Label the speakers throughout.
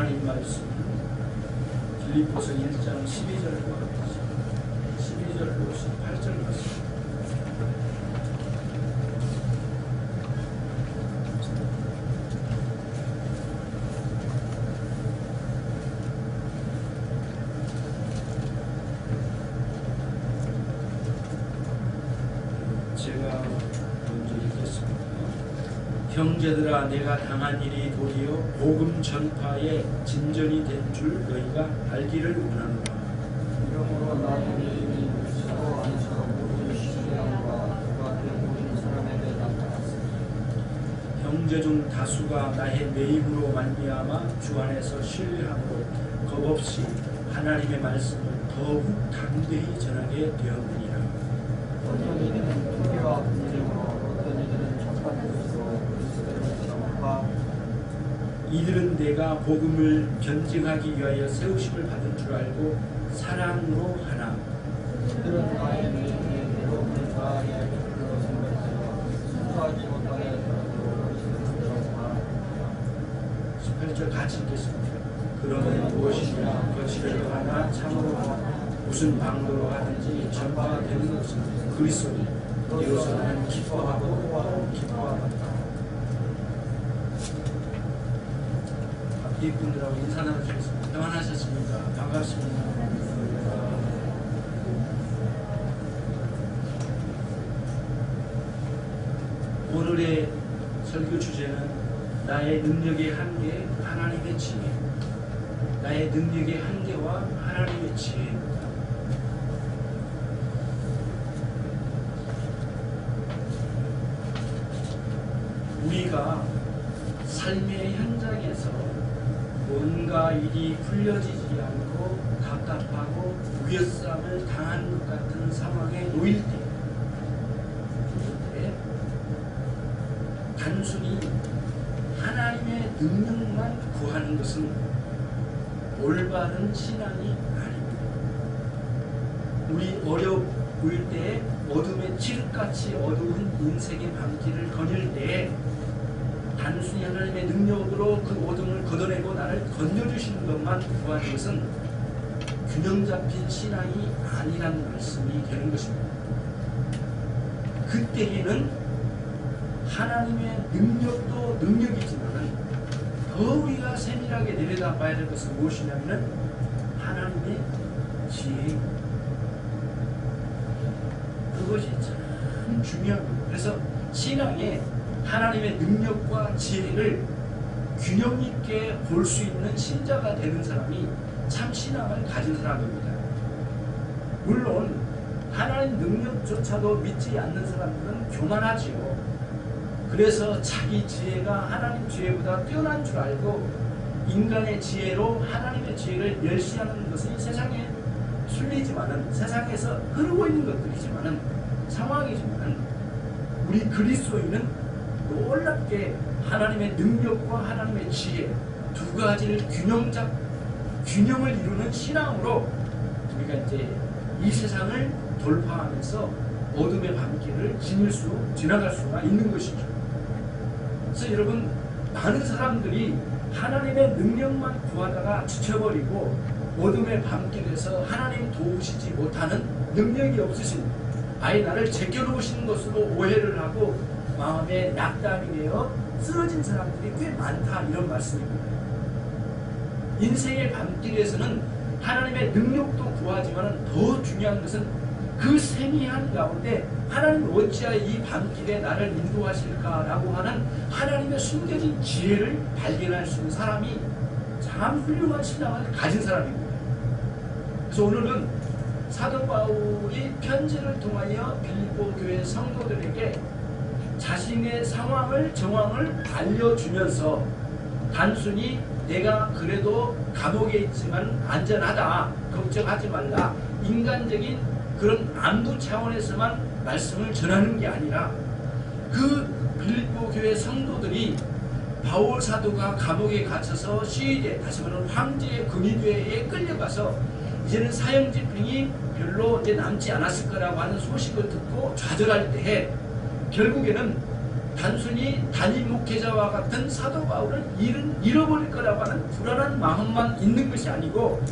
Speaker 1: 하나님 말씀 빌립보서 1장 12절과 12절로 18절 말씀. 제가 먼저 읽겠습니다. 형제들아, 내가 당한 일이 도리어 복음 전파의 진전이 된 줄 너희가 알기를 원하노라.
Speaker 2: 이러므로 나도 이미 서로 안처럼 모든 신뢰함과 누가 모든 사람에게 나타났으니
Speaker 1: 형제 중 다수가 나의 매임으로 말미암아 주 안에서 신뢰함으로 겁없이 하나님의 말씀을 더욱 담대히 전하게 되었느니라.
Speaker 2: 어떤 이들은 투기와 분쟁으로 어떤 이들은 착한 뜻으로 그리스도를 전파
Speaker 1: 이들은 내가 복음을 변증하기 위하여 세우심을 받은 줄 알고 사랑으로 하나.
Speaker 2: 이들은 나의 매임에 괴로움을 다하게 베풀어 생각하여 순수하지 못하게 그러므로 그리스도를 전파
Speaker 1: 18절 같이 읽겠습니다. 그러면 무엇이냐 거칠을 하나 참으로 하나 무슨 방도로 하든지 전파되는 것은 그리스도니 이로써 나는 기뻐하고 기뻐하다. 앞뒤 분들하고 인사 나누시겠습니다. 평안하셨습니까? 반갑습니다. 오늘의 설교 주제는 나의 능력의 한계, 하나님의 지혜. 나의 능력의 한계와 하나님의 지혜입니다. 우리가 삶의 현장에서 뭔가 일이 풀려지지 않고 답답하고 우겨쌈을 당한 것 같은 상황에 놓일 때 단순히 하나님의 능력만 구하는 것은 올바른 신앙이 아닙니다. 우리 어려울 때 어둠의 칠흑같이 어두운 인생의 밤길을 거닐 때 단순히 하나님의 능력으로 그 어둠을 걷어내고 나를 건져주시는 것만 구하는 것은 균형 잡힌 신앙이 아니라는 말씀이 되는 것입니다. 그때에는 하나님의 능력도 능력이지만 더 우리가 세밀하게 내려다봐야 될 것은 무엇이냐면 하나님의 지혜입니다. 그것이 참 중요합니다. 그래서 신앙에 하나님의 능력과 지혜를 균형 있게 볼 수 있는 신자가 되는 사람이 참 신앙을 가진 사람입니다. 물론 하나님 능력조차도 믿지 않는 사람들은 교만하지요. 그래서 자기 지혜가 하나님 지혜보다 뛰어난 줄 알고 인간의 지혜로 하나님의 지혜를 멸시하는 것이 세상에 순리지만은 세상에서 흐르고 있는 것들이지만은 상황이지만은 우리 그리스도인은 놀랍게 하나님의 능력과 하나님의 지혜 두 가지를 균형을 이루는 신앙으로 우리가 이제 이 세상을 돌파하면서 어둠의 밤길을 지나갈 수가 있는 것이죠. 그래서 여러분, 많은 사람들이 하나님의 능력만 구하다가 지쳐버리고 어둠의 밤길에서 하나님 도우시지 못하는 능력이 없으신 아예 나를 제껴놓으시는 것으로 오해를 하고 마음에 낙담이 되어 쓰러진 사람들이 꽤 많다, 이런 말씀입니다. 인생의 밤길에서는 하나님의 능력도 구하지만 더 중요한 것은 그 세미한 가운데 하나님 어찌하여 이 밤길에 나를 인도하실까라고 하는 하나님의 숨겨진 지혜를 발견할 수 있는 사람이 참 훌륭한 신앙을 가진 사람입니다. 그래서 오늘은 사도 바울이 편지를 통하여 빌립보 교회 성도들에게 자신의 정황을 알려주면서 단순히 내가 그래도 감옥에 있지만 안전하다, 걱정하지 말라, 인간적인 그런 안부 차원에서만 말씀을 전하는 게 아니라 그 빌립보 교회 성도들이 바울 사도가 감옥에 갇혀서 시위대, 다시 말하면 황제의 금위대에 끌려가서 이제는 사형 집행이 별로 이제 남지 않았을 거라고 하는 소식을 듣고 좌절할 때에 결국에는 단순히 단임 목회자와 같은 사도 바울을 잃어버릴 거라고 하는 불안한 마음만 있는 것이 아니고,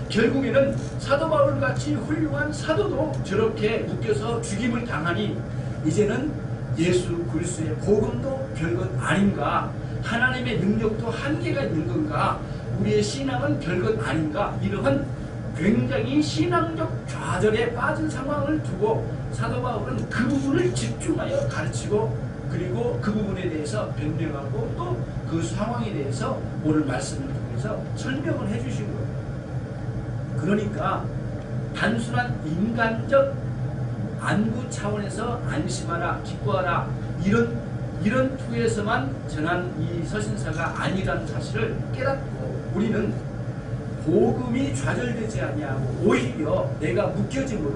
Speaker 1: 결국에는 사도 바울같이 훌륭한 사도도 저렇게 묶여서 죽임을 당하니 이제는 예수 그리스도의 복음도 별것 아닌가, 하나님의 능력도 한계가 있는 건가, 우리의 신앙은 별것 아닌가, 이러한 굉장히 신앙적 좌절에 빠진 상황을 두고 사도 바울은 그 부분을 집중하여 가르치고, 그리고 그 부분에 대해서 변명하고 또 그 상황에 대해서 오늘 말씀을 통해서 설명을 해주신 거예요. 그러니까 단순한 인간적 안구 차원에서 안심하라, 기뻐하라, 이런 투에서만 전한 이 서신사가 아니라는 사실을 깨닫고, 우리는 복음이 좌절되지 아니하고 오히려 내가 묶여짐으로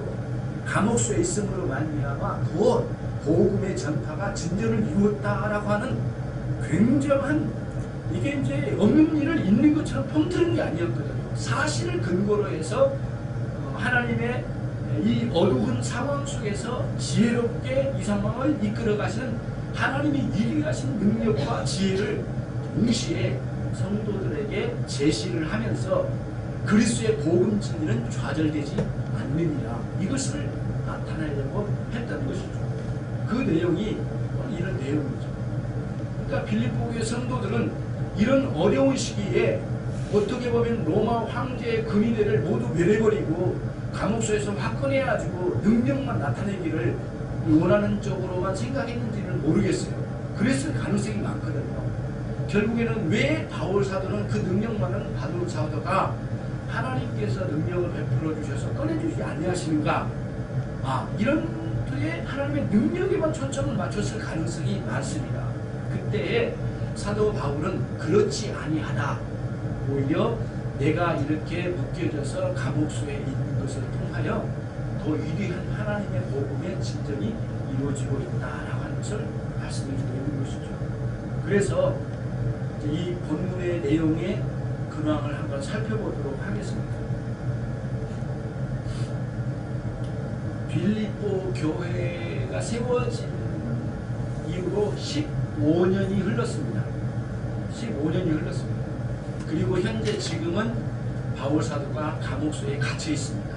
Speaker 1: 감옥소에 있음으로 말미암아 더 복음의 전파가 진전을 이루었다라고 하는 굉장한, 이게 이제 없는 일을 있는 것처럼 펑트는 게 아니었거든요. 사실을 근거로 해서 하나님의 이 어두운 상황 속에서 지혜롭게 이 상황을 이끌어 가시는 하나님의 일이하신 능력과 지혜를 동시에 성도들에게 제시를 하면서 그리스도의 복음 진리는 좌절되지 않느니라, 이것을 나타내려고 했던 것이죠. 그 내용이 이런 내용이죠. 그러니까 빌립보 교회 성도들은 이런 어려운 시기에 어떻게 보면 로마 황제의 금이대를 모두 멸해버리고 감옥소에서 화끈해가지고 능력만 나타내기를 원하는 쪽으로만 생각했는지는 모르겠어요. 그랬을 가능성이 많거든요. 결국에는 왜 바울 사도는 그 능력만은 바울 사도가 하나님께서 능력을 베풀어 주셔서 꺼내주지 아니하시는가, 이런 투에 하나님의 능력에만 초점을 맞췄을 가능성이 많습니다. 그때에 사도 바울은 그렇지 아니하다, 오히려 내가 이렇게 묶여져서 감옥소에 있는 것을 통하여 더 위대한 하나님의 복음의 진전이 이루어지고 있다라고 하는 것을 말씀해 주고 있는 것이죠. 그래서 이 본문의 내용의 근황을 한번 살펴보도록 하겠습니다. 빌립보 교회가 세워진 이후로 15년이 흘렀습니다. 15년이 흘렀습니다. 그리고 현재 지금은 바울 사도가 감옥소에 갇혀 있습니다.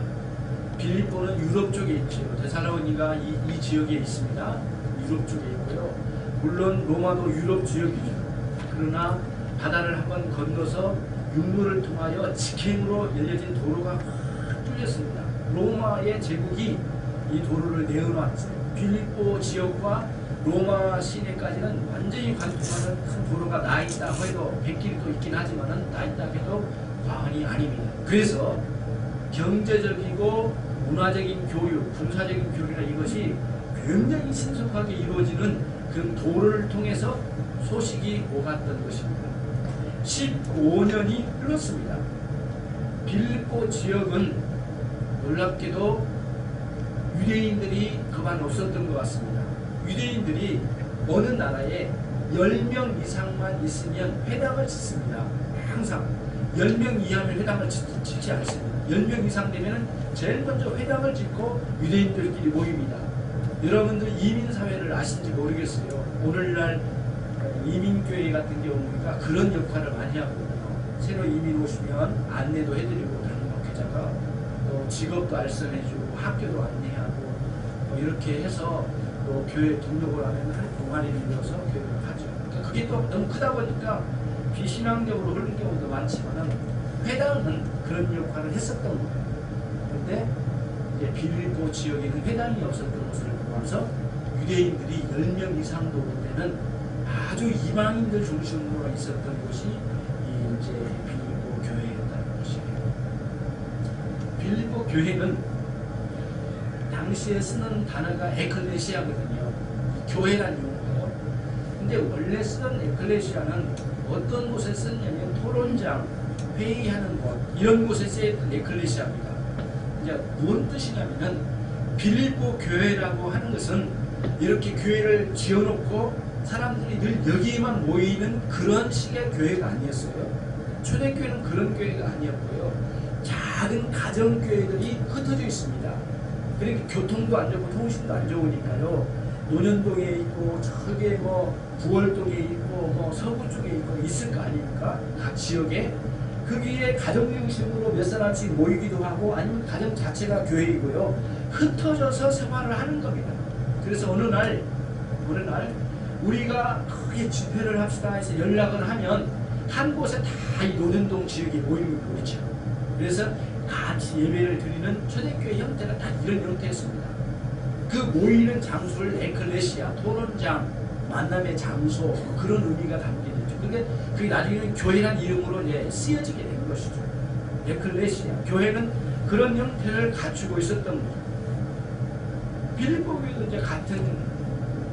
Speaker 1: 빌립보는 유럽 쪽에 있죠. 데살로니가 이 지역에 있습니다. 유럽 쪽에 있고요. 물론 로마도 유럽 지역이죠. 그러나 바다를 한번 건너서 육로를 통하여 직행으로 열려진 도로가 확 뚫렸습니다. 로마의 제국이 이 도로를 내어놨어요. 빌립보 지역과 로마 시내까지는 완전히 관통하는 큰 도로가 나있다 해도 100길도 있긴 하지만 나있다 해도 과언이 아닙니다. 그래서 경제적이고 문화적인 교류, 군사적인 교류나 이것이 굉장히 신속하게 이루어지는 그런 도로를 통해서 소식이 오갔던 것입니다. 15년이 흘렀습니다. 빌립보 지역은 놀랍게도 유대인들이 그만 없었던 것 같습니다. 유대인들이 어느 나라에 10명 이상만 있으면 회당을 짓습니다. 항상 10명 이하면 회당을 짓지 않습니다. 10명 이상 되면 제일 먼저 회당을 짓고 유대인들끼리 모입니다. 여러분들 이민사회를 아신지 모르겠어요. 오늘날 이민교회 같은 경우가 그런 역할을 많이 하거든요. 새로 이민 오시면 안내도 해드리고 다른 목회자가 또 직업도 알선해주고 학교도 안내하고 이렇게 해서 또 교회 등록을 하면 한 동아리를 이뤄서 교육을 하죠. 그러니까 그게 또 너무 크다 보니까 비신앙적으로 흐르는 경우도 많지만은 회당은 그런 역할을 했었던 거예요. 그런데 이제 빌립보 지역에는 회당이 없었던 것을 보면서 유대인들이 10명 이상도 되는 아주 이방인들 중심으로 있었던 곳이 이제 빌립보 교회였다는 것이에요. 빌립보 교회는 당시에 쓰는 단어가 에클레시아거든요. 교회라는 용어예요. 근데 원래 쓰던 에클레시아는 어떤 곳에 쓰냐면 토론장, 회의하는 곳, 이런 곳에 쓰였던 에클레시아입니다. 이제 뭔 뜻이냐면은 빌립보 교회라고 하는 것은 이렇게 교회를 지어놓고 사람들이 늘 여기에만 모이는 그런 식의 교회가 아니었어요. 초대교회는 그런 교회가 아니었고요. 작은 가정교회들이 흩어져 있습니다. 그러니까 교통도 안 좋고 통신도 안 좋으니까요. 논현동에 있고 저게 뭐 부월동에 있고 뭐 서구 쪽에 있고 있을 거 아닙니까? 각 지역에 거기에 가정 중심으로 몇 사람씩 모이기도 하고 아니면 가정 자체가 교회이고요. 흩어져서 생활을 하는 겁니다. 그래서 어느 날 우리가 크게 집회를 합시다 해서 연락을 하면 한 곳에 다 이 논현동 지역에 모이는 거 그렇죠. 그래서 같이 예배를 드리는 초대교회 형태가 딱 이런 형태였습니다. 그 모이는 장소를 에클레시아, 토론장, 만남의 장소 그런 의미가 담긴 있죠. 그러니까 그게 나중에는 교회란 이름으로 이제 쓰여지게 된 것이죠. 에클레시아, 교회는 그런 형태를 갖추고 있었던 거죠. 빌립보교도 이제 같은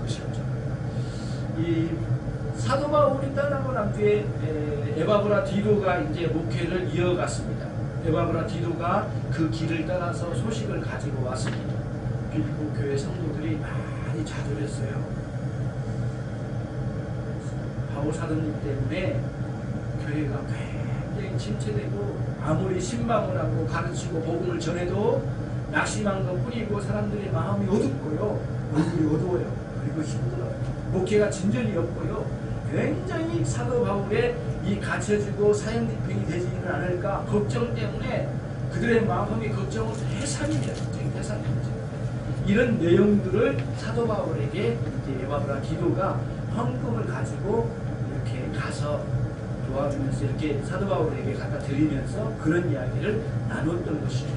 Speaker 1: 것이었죠. 이 사도 바울이 떠나고 난 뒤에 에바브라 디도가 이제 목회를 이어갔습니다. 에바브라 디도가 그 길을 따라서 소식을 가지고 왔습니다. 빌립보 교회 성도들이 많이 좌절했어요. 바울 사도님 때문에 교회가 굉장히 침체되고 아무리 신방을 하고 가르치고 복음을 전해도 낙심한 것뿐이고 사람들의 마음이 어둡고요. 얼굴이 어두워요. 그리고 힘들어요. 목회가 진전이 없고요. 굉장히 사도 바울의 이 갇혀지고 사형 집행이 되지는 않을까 걱정 때문에 그들의 마음이 걱정은 태산이에요. 태산이죠. 이런 내용들을 사도 바울에게 이제 에바브라 디도가 헌금을 가지고 이렇게 가서 도와주면서 이렇게 사도 바울에게 갖다 드리면서 그런 이야기를 나눴던 것이죠.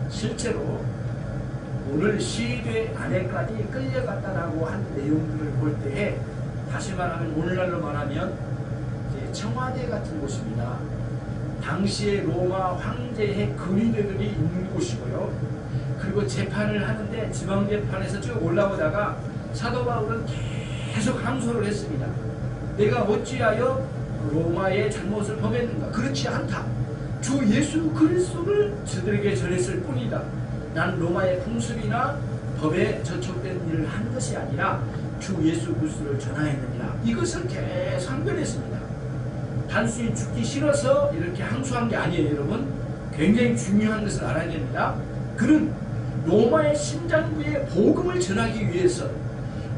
Speaker 1: 실제로 오늘 시위대 안에까지 끌려갔다라고 한 내용들을 볼 때에 다시 말하면 오늘날로 말하면 이제 청와대 같은 곳입니다. 당시에 로마 황제의 근위대들이 있는 곳이고요. 그리고 재판을 하는데 지방재판에서 쭉 올라오다가 사도 바울은 계속 항소를 했습니다. 내가 어찌하여 로마의 잘못을 범했는가? 그렇지 않다. 주 예수 그리스도를 저들에게 전했을 뿐이다. 난 로마의 풍습이나 법에 저촉된 일을 한 것이 아니라 주 예수 그리스도를 전하였느니라. 이것을 계속 항변했습니다. 단순히 죽기 싫어서 이렇게 항소한 게 아니에요, 여러분. 굉장히 중요한 것을 알아야 됩니다. 그는 로마의 심장부에 복음을 전하기 위해서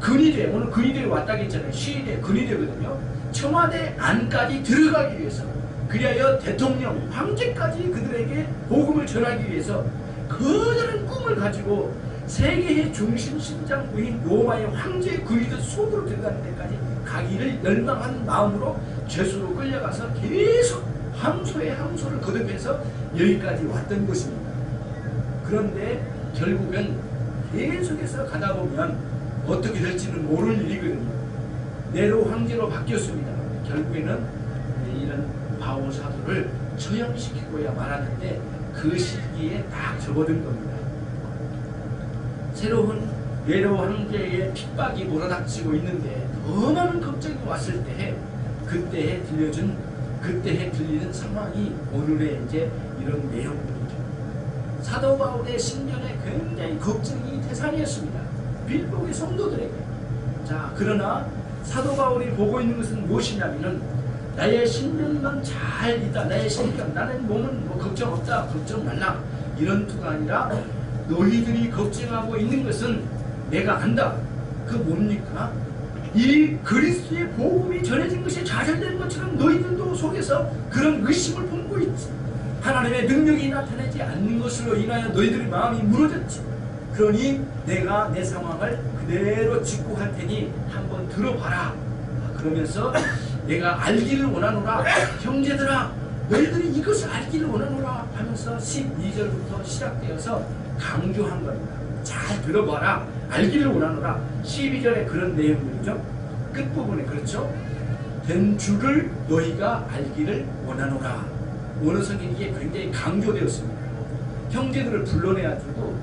Speaker 1: 근위대, 오늘 근위대에 왔다고 했잖아요. 시위대, 근위대거든요. 청와대 안까지 들어가기 위해서, 그리하여 대통령, 황제까지 그들에게 복음을 전하기 위해서 커다란 꿈을 가지고 세계의 중심 심장부인 로마의 황제 근위대 속으로 들어가는 데까지 가기를 열망하는 마음으로 죄수로 끌려가서 계속 항소에 항소를 거듭해서 여기까지 왔던 것입니다. 그런데 결국은 계속해서 가다 보면 어떻게 될지는 모르는 일이거든요. 네로 황제로 바뀌었습니다. 결국에는 이런 바울 사도를 처형시키고야 말았는데 그 시기에 딱 접어든 겁니다. 새로운 네로 황제의 핍박이 몰아닥치고 있는데 더 많은 걱정이 왔을 때에 그때에 들리는 상황이 오늘의 이제 이런 내용들이죠. 사도 바울의 신년에 굉장히 걱정이 태산이었습니다. 빌립보의 성도들에게. 자, 그러나 사도 바울이 보고 있는 것은 무엇이냐면은 나의 신년만 잘 있다. 나의 신년, 나는 몸은 뭐 걱정 없다. 걱정 말라. 이런 투가 아니라 너희들이 걱정하고 있는 것은 내가 안다. 그 뭡니까? 이 그리스도의 복음이 전해진 것이 좌절된 것처럼 너희들도 속에서 그런 의심을 품고 있지. 하나님의 능력이 나타나지 않는 것으로 인하여 너희들의 마음이 무너졌지. 그러니 내가 내 상황을 그대로 직구할 테니 한번 들어봐라. 그러면서 내가 알기를 원하노라. 형제들아, 너희들이 이것을 알기를 원하노라 하면서 12절부터 시작되어서 강조한 겁니다. 잘 들어봐라. 알기를 원하노라. 12절에 그런 내용들이죠. 끝부분에 그렇죠. 된 줄을 너희가 알기를 원하노라. 원어성에 이게 굉장히 강조되었습니다. 형제들을 불러내가지고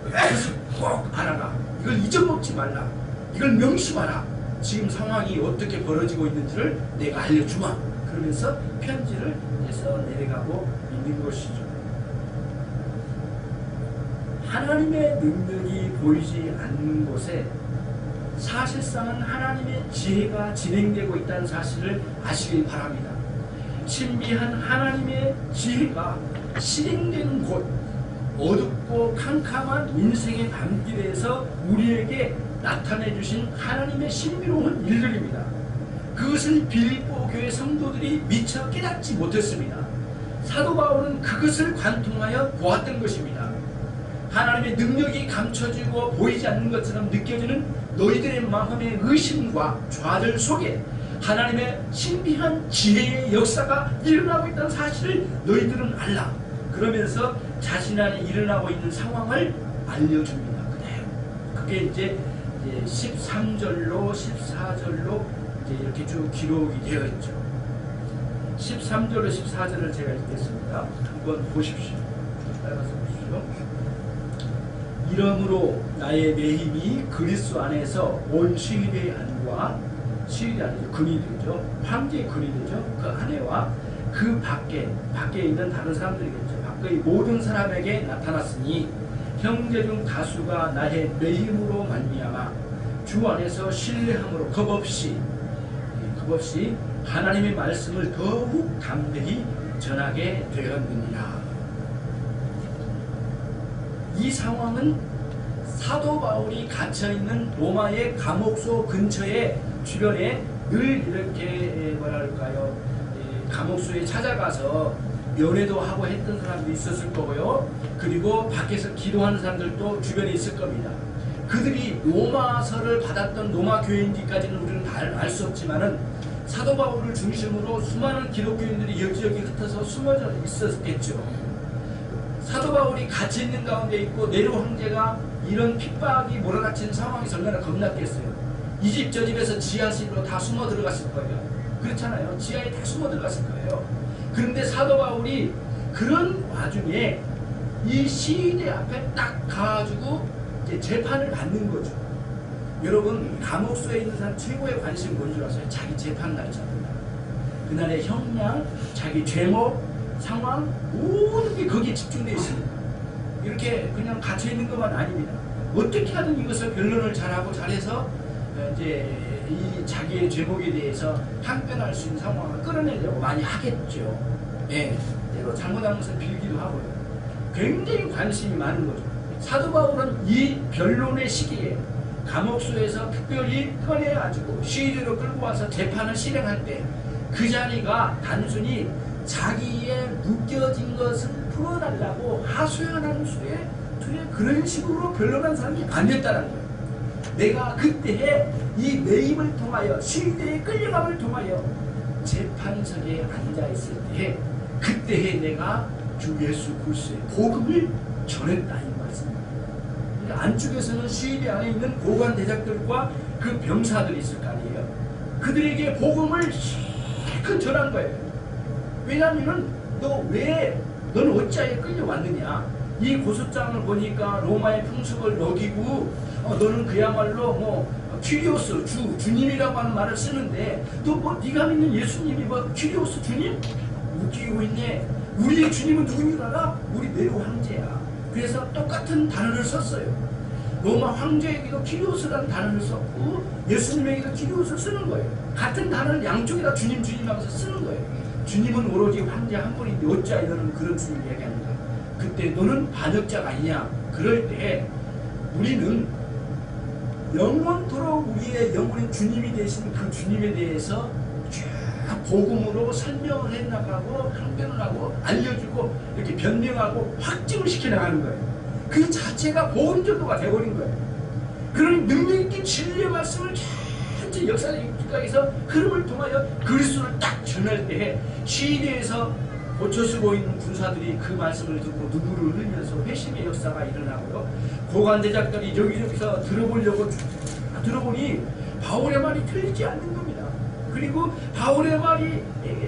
Speaker 1: 이것을 꼭 알아라. 이걸 잊어먹지 말라. 이걸 명심하라. 지금 상황이 어떻게 벌어지고 있는지를 내가 알려주마. 그러면서 편지를 해서 내려가고 있는 것이죠. 하나님의 능력이 보이지 않는 곳에 사실상은 하나님의 지혜가 진행되고 있다는 사실을 아시길 바랍니다. 신비한 하나님의 지혜가 실행되는 곳, 어둡고 캄캄한 인생의 밤길에서 우리에게 나타내 주신 하나님의 신비로운 일들입니다. 그것을 빌립보 교회 성도들이 미처 깨닫지 못했습니다. 사도 바울은 그것을 관통하여 보았던 것입니다. 하나님의 능력이 감춰지고 보이지 않는 것처럼 느껴지는 너희들의 마음의 의심과 좌절 속에 하나님의 신비한 지혜의 역사가 일어나고 있다는 사실을 너희들은 알라. 그러면서 자신 안에 일어나고 있는 상황을 알려줍니다. 그대로. 그게 이제 13절로 14절로 이제 이렇게 쭉 기록이 되어 있죠. 13절로 14절을 제가 읽겠습니다. 한번 보십시오. 따라서 보십시오. 이러므로 나의 매힘이 그리스도 안에서 온 시위대의 안과 시위대 안에서 근이 되죠. 황제의 근이 되죠. 그 안에와 그 밖에 있는 다른 사람들이겠죠. 밖의 모든 사람에게 나타났으니 형제 중 다수가 나의 매힘으로 말미암아 주 안에서 신뢰함으로 겁없이 하나님의 말씀을 더욱 담대히 전하게 되었느니라. 이 상황은 사도 바울이 갇혀있는 로마의 감옥소 근처에 주변에 늘 이렇게 뭐랄까요, 감옥소에 찾아가서 연회도 하고 했던 사람도 있었을 거고요. 그리고 밖에서 기도하는 사람들도 주변에 있을 겁니다. 그들이 로마서를 받았던 로마 교회인지까지는 우리는 알 수 없지만은 사도 바울을 중심으로 수많은 기독교인들이 여기저기 흩어서 숨어져 있었겠죠. 사도 바울이 갇혀 있는 가운데 있고 네로 황제가 이런 핍박이 몰아닥친 상황에서 얼마나 겁났겠어요. 이 집 저 집에서 지하실로 다 숨어 들어갔을 거예요. 그렇잖아요. 지하에 다 숨어 들어갔을 거예요. 그런데 사도 바울이 그런 와중에 이 시위대 앞에 딱 가가지고 이제 재판을 받는 거죠. 여러분, 감옥소에 있는 사람 최고의 관심이 뭔 줄 아세요? 자기 재판 날짜입니다. 그날의 형량, 자기 죄목, 상황, 모든 게 거기에 집중되어 있습니다. 이렇게 그냥 갇혀 있는 것만 아닙니다. 어떻게 하든 이것을 변론을 잘하고 잘해서 이제 이 자기의 죄목에 대해서 항변할 수 있는 상황을 끌어내려고 많이 하겠죠. 예, 때로 잘못한 것을 빌기도 하고요. 굉장히 관심이 많은 거죠. 사도 바울은 이 변론의 시기에 감옥소에서 특별히 꺼내가지고 시위대로 끌고 와서 재판을 실행할 때 그 자리가 단순히 자기의 묶여진 것을 풀어달라고 하소연하는 수에 그런 식으로 변론한 사람이 아니었다는 거예요. 내가 그때에 이 매임을 통하여 시위대의 끌려감을 통하여 재판석에 앉아있을 때에 그때에 내가 주 예수 그리스도의 복음을 전했다 이 말씀입니다. 그러니까 안쪽에서는 시위대 안에 있는 고관 대작들과 그 병사들이 있을 거 아니에요. 그들에게 복음을 실컷 전한 거예요. 왜냐하면 너는 어찌하여 끌려왔느냐. 이 고소장을 보니까 로마의 풍습을 어기고 너는 그야말로 뭐 퀴리오스 주님이라고 하는 말을 쓰는데 너 뭐 네가 믿는 예수님이 뭐 퀴리오스 주님? 웃기고 있네. 우리의 주님은 누구인 줄 알아? 우리 네로 황제야. 그래서 똑같은 단어를 썼어요. 로마 황제에게도 퀴리오스라는 단어를 썼고 예수님에게도 퀴리오스를 쓰는 거예요. 같은 단어를 양쪽에다 주님 하면서 쓰는 거예요. 주님은 오로지 황제 한 분인데 어찌하여 너는 그런 주님 얘기하는가. 그때 너는 반역자가 아니냐. 그럴 때 우리는 영원토록 우리의 영혼인 주님이 되신 그 주님에 대해서 쭉 복음으로 설명을 해나가고 항변을 하고 알려주고 이렇게 변명하고 확증을 시켜나가는 거예요. 그 자체가 복음 전도가 되어버린 거예요. 그러니 능력있게 진리의 말씀을 전체 역사적 입각에서 흐름을 통하여 그리스도를 딱 전할 때에 시위대에서 고쳐쓰고 있는 군사들이 그 말씀을 듣고 눈물을 흘리면서 회심의 역사가 일어나고요. 고관대작들이 여기저기서 들어보려고 들어보니 바울의 말이 틀리지 않는 겁니다. 그리고 바울의 말이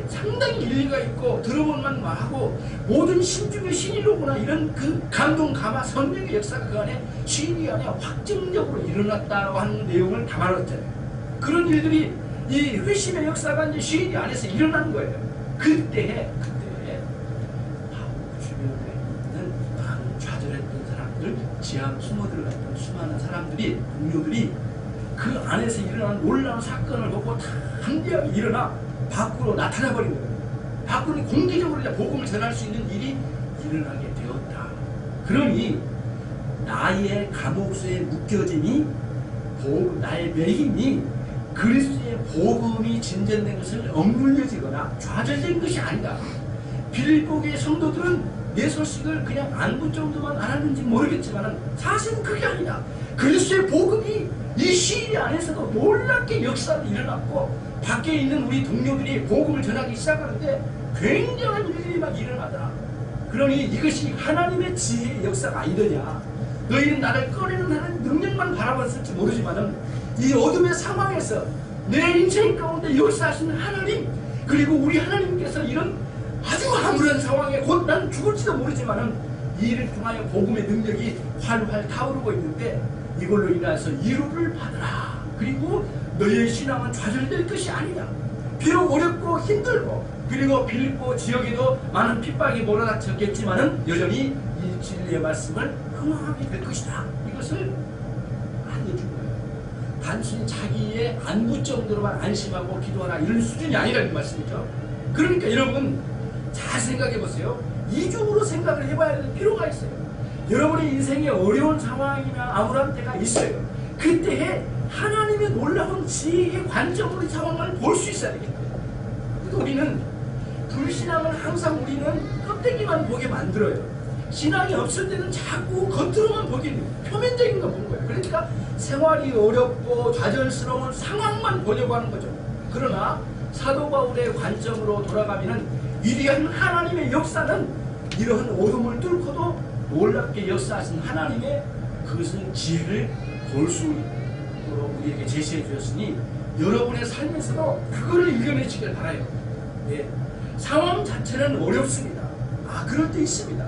Speaker 1: 상당히 일리가 있고 들어볼만 하고 모든 신 중에 신이로구나 이런 그 감동 감화 성령의 역사가 그 안에 시인이 아니라 확증적으로 일어났다고 하는 내용을 담아놨잖아요. 그런 일들이 이 회심의 역사가 이제 시인이 안에서 일어난 거예요. 그때 바울 주변에 있는 많은 좌절했던 사람들, 지하 숨어 들어갔던 수많은 사람들이 동료들이 그 안에서 일어난 놀라운 사건을 보고 담대하게 일어나 밖으로 나타나버린 거예요. 밖으로 공개적으로 복음을 전할 수 있는 일이 일어나게 되었다. 그러니 나의 감옥소에 묶여짐이 나의 매힘이 그리스도의 복음이 진전된 것을 억눌려지거나 좌절된 것이 아니다. 빌립보의 성도들은 내 소식을 그냥 안부 정도만 알았는지 모르겠지만 사실은 그게 아니다. 그리스도의 복음이 이 시리 안에서도 놀랍게 역사가 일어났고 밖에 있는 우리 동료들이 복음을 전하기 시작하는데 굉장한 일들이 막 일어나더라. 그러니 이것이 하나님의 지혜의 역사가 아니더냐. 너희는 나를 꺼내는 하나님 능력만 바라봤을지 모르지만 이 어둠의 상황에서 내 인생 가운데 역사하시는 하나님, 그리고 우리 하나님께서 이런 아주 아무런 상황에 곧 난 죽을지도 모르지만 이 일을 통하여 복음의 능력이 활활 타오르고 있는데 이걸로 인해서 위로를 받으라. 그리고 너희의 신앙은 좌절될 것이 아니냐. 비록 어렵고 힘들고 그리고 빌립보 지역에도 많은 핍박이 몰아닥쳤겠지만 여전히 이 진리의 말씀을 흥황하게 될 것이다. 이것을 알려준 거예요. 단순히 자기의 안부 정도로만 안심하고 기도하라 이런 수준이 아니라는 말씀이죠. 그러니까 여러분 잘 생각해 보세요. 이중으로 생각을 해봐야 될 필요가 있어요. 여러분의 인생에 어려운 상황이나 암울한 때가 있어요. 그때에 하나님의 놀라운 지혜의 관점으로 이 상황을 볼 수 있어야 되겠다. 우리는 불신앙을 항상 우리는 껍데기만 보게 만들어요. 신앙이 없을 때는 자꾸 겉으로만 보게 돼요. 표면적인 거 본 거예요. 그러니까 생활이 어렵고 좌절스러운 상황만 보려고 하는 거죠. 그러나 사도 바울의 관점으로 돌아가면은 위대한 하나님의 역사는 이러한 어둠을 뚫고도 놀랍게 역사하신 하나님의 그것은 지혜를 볼 수 있도록 우리에게 제시해 주셨으니 여러분의 삶에서도 그거를 이겨내시길 바라요. 네. 상황 자체는 어렵습니다. 그럴 때 있습니다.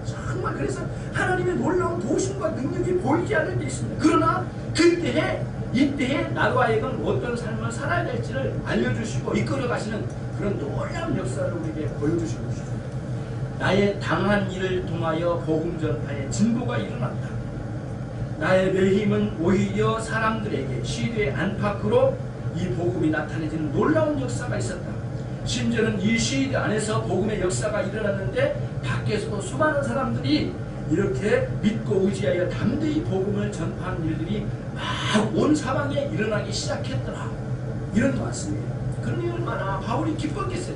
Speaker 1: 정말 그래서 하나님의 놀라운 도심과 능력이 보이지 않을 때 있습니다. 그러나 이때에 나도 하여금 어떤 삶을 살아야 될지를 알려주시고 이끌어가시는 그런 놀라운 역사를 우리에게 보여주시고 있습니다. 나의 당한 일을 통하여 복음 전파에 진보가 일어났다. 나의 매힘은 오히려 사람들에게 시대의 안팎으로 이 복음이 나타내지는 놀라운 역사가 있었다. 심지어는 이 시대 안에서 복음의 역사가 일어났는데 밖에서도 수많은 사람들이 이렇게 믿고 의지하여 담대히 복음을 전파하는 일들이 막 온 사방에 일어나기 시작했더라. 이런 말씀이에요. 그러니 얼마나 바울이 기뻤겠어요.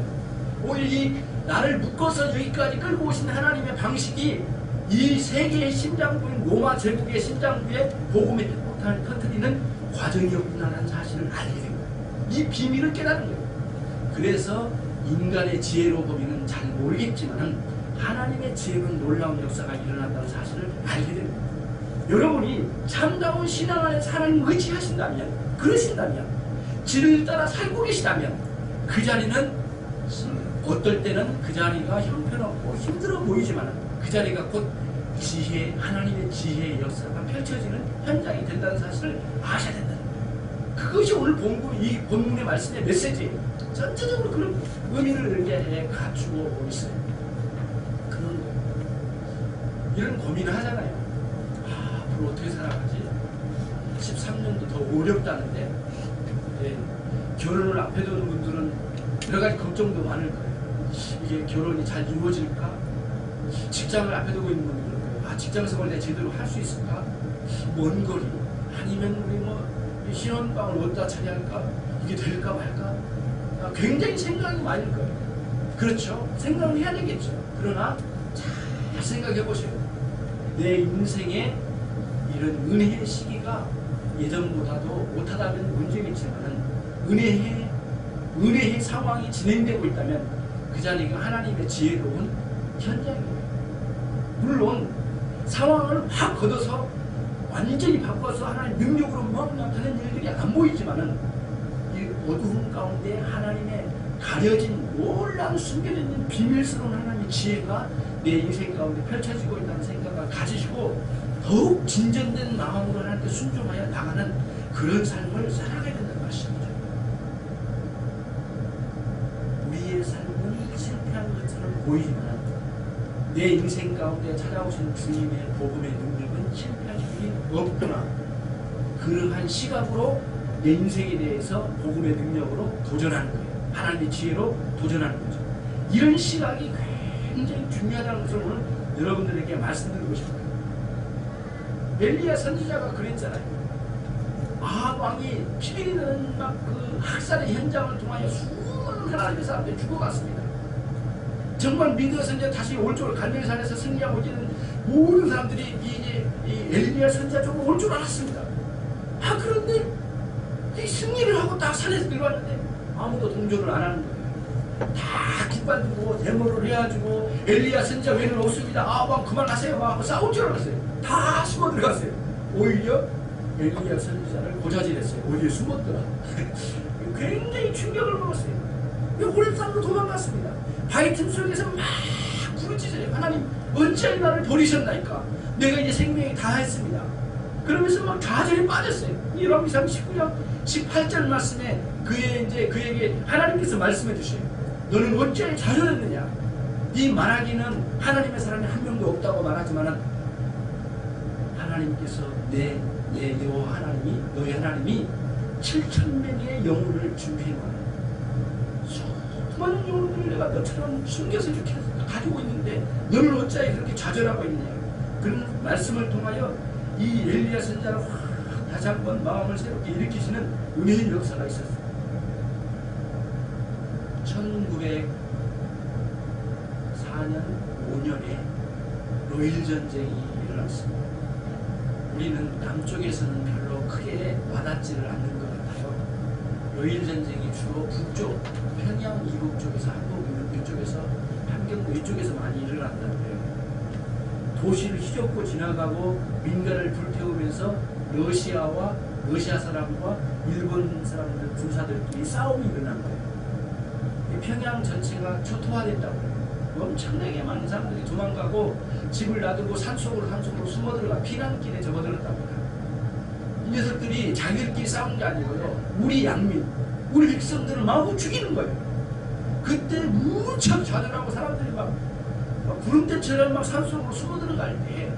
Speaker 1: 오히려 이 나를 묶어서 여기까지 끌고 오신 하나님의 방식이 이 세계의 심장부인 로마 제국의 심장부에 복음의 폭탄을 터뜨리는 과정이었구나라는 사실을 알게 된 거예요. 이 비밀을 깨닫는 거예요. 그래서 인간의 지혜로 보면 잘 모르겠지만 하나님의 지혜로는 놀라운 역사가 일어났다는 사실을 알게 됩니다. 여러분이 참다운 신앙 안에서 하나님을 의지하신다면, 그러신다면, 진리를 따라 살고 계시다면 그 자리는 어떨 때는 그 자리가 형편없고 힘들어 보이지만 그 자리가 곧 지혜, 하나님의 지혜의 역사가 펼쳐지는 현장이 된다는 사실을 아셔야 된다는 거예요. 그것이 오늘 이 본문의 말씀의 메시지예요. 전체적으로 그런 의미를 이렇게 갖추고 있어요. 그런 거예요. 이런 고민을 하잖아요. 앞으로 어떻게 살아가지? 13년도 더 어렵다는데 결혼을 앞에 두는 분들은 여러 가지 걱정도 많을 거예요. 이게 결혼이 잘 이루어질까? 직장을 앞에 두고 있는 분들 그럴 거예요. 직장 생활 내가 제대로 할 수 있을까? 먼 거리 아니면 우리 신혼방을 어디다 차리할까? 이게 될까 말까? 굉장히 생각이 많을 거예요. 그렇죠? 생각을 해야 되겠죠. 그러나 잘 생각해 보세요. 내 인생에 이런 은혜의 시기가 예전보다도 못하다면 문제겠지만 은혜의 상황이 진행되고 있다면 그 자리가 하나님의 지혜로운 현장이에요. 물론 상황을 확 걷어서 완전히 바꿔서 하나님 능력으로 막 나타내는 일들이 안 보이지만은 이 어두운 가운데 하나님의 가려진 놀라운 숨겨져 있는 비밀스러운 하나님의 지혜가 내 인생 가운데 펼쳐지고 있다는 생각을 가지시고 더욱 진전된 마음으로 하나님께 순종하여 나가는 그런 삶을 살아가야 된다는 말씀이죠. 우리의 삶은 실패한 것처럼 보이지만 내 인생 가운데 찾아오신 주님의 복음의 능력은 실패할 일이 없구나. 그러한 시각으로 내 인생에 대해서 복음의 능력으로 도전하는 거예요. 하나님의 지혜로 도전하는 거죠. 이런 시각이 굉장히 중요하다는 것을 오늘 여러분들에게 말씀드리고 싶어요. 엘리야 선지자가 그랬잖아요. 아방이 피비리는 막 그 학살의 현장을 통하여 수많은 하나님의 사람들이 죽어갔습니다. 정말 믿어서 이제 다시 올 줄 갈멜산에서 승리하고 있는 모든 사람들이 이제 이 엘리야 선지자 쪽으로 올 줄 알았습니다. 아 그런데 이 승리를 하고 딱 산에서 내려왔는데 아무도 동조를 안 하는 거예요. 다 깃발 들고 데모를 해가지고 엘리야 선지자 외는 없습니다. 아방 그만하세요. 막 싸울 줄 알았어요. 다 숨어 들어갔어요. 오히려 엘리야 선지자를 고자질했어요. 어디에 숨었더라. 굉장히 충격을 먹었어요. 호렙산으로 도망갔습니다. 바위 틈 속에서 막 부르짖어요. 하나님 어찌하여 나를 버리셨나이까. 내가 이제 생명이 다했습니다. 그러면서 막 좌절에 빠졌어요. 열왕기상 19장 18절 말씀에 그에게 하나님께서 말씀해 주셔요. 너는 어찌하여 좌절했느냐. 이 말하기는 하나님의 사람이 한 명도 없다고 말하지만 하나님께서 내 여호와 하나님이 너희 하나님이 7,000명의 영혼을 준비해놔요. 수많은 영혼들을 내가 너처럼 숨겨서 이렇게 가지고 있는데 너는 어찌하여 그렇게 좌절하고 있느냐. 그런 말씀을 통하여 이 엘리야 선지자를 확 다시 한번 마음을 새롭게 일으키시는 은혜의 역사가 있었어요. 1904년 5년에 로일 전쟁이 일어났습니다. 우리는 남쪽에서는 별로 크게 와닿지를 않는 것 같아요. 로일 전쟁이 주로 북쪽, 평양 이북 쪽에서, 한국 이쪽에서, 함경도 이쪽에서 많이 일어났다고 해요. 도시를 휘젓고 지나가고 민가를 불태우면서 러시아 사람과 일본 사람들, 군사들끼리 싸움이 일어난 거예요. 평양 전체가 초토화됐다고 해요. 엄청나게 많은 사람들이 도망가고 집을 놔두고 산속으로 숨어들어가 피난길에 접어들었답니다. 이 녀석들이 자기들끼리 싸운 게 아니고요. 우리 양민, 우리 백성들을 마구 죽이는 거예요. 그때 무척 좌절하고 사람들이 막 구름대처럼 막 산속으로 숨어들어갈 때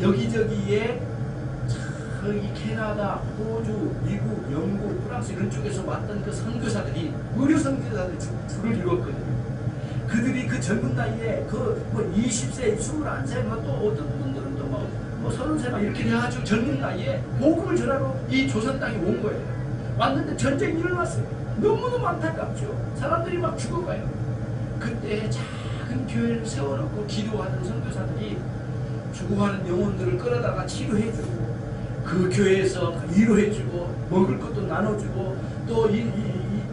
Speaker 1: 여기저기에 저기 캐나다, 호주, 미국, 영국, 프랑스 이런 쪽에서 왔던 그 선교사들이 의료 선교사들이 줄을 이뤘거든요. 그들이 그 젊은 나이에 그 20세, 21세, 또 어떤 분들은 또 뭐 30세 막 이렇게 돼가지고 젊은 나이에 복음을 전하러 이 조선 땅에 온 거예요. 왔는데 전쟁이 일어났어요. 너무너무 안타깝죠. 사람들이 막 죽어가요. 그때 작은 교회를 세워놓고 기도하는 선교사들이 죽어가는 영혼들을 끌어다가 치료해주고 그 교회에서 위로해주고 먹을 것도 나눠주고 또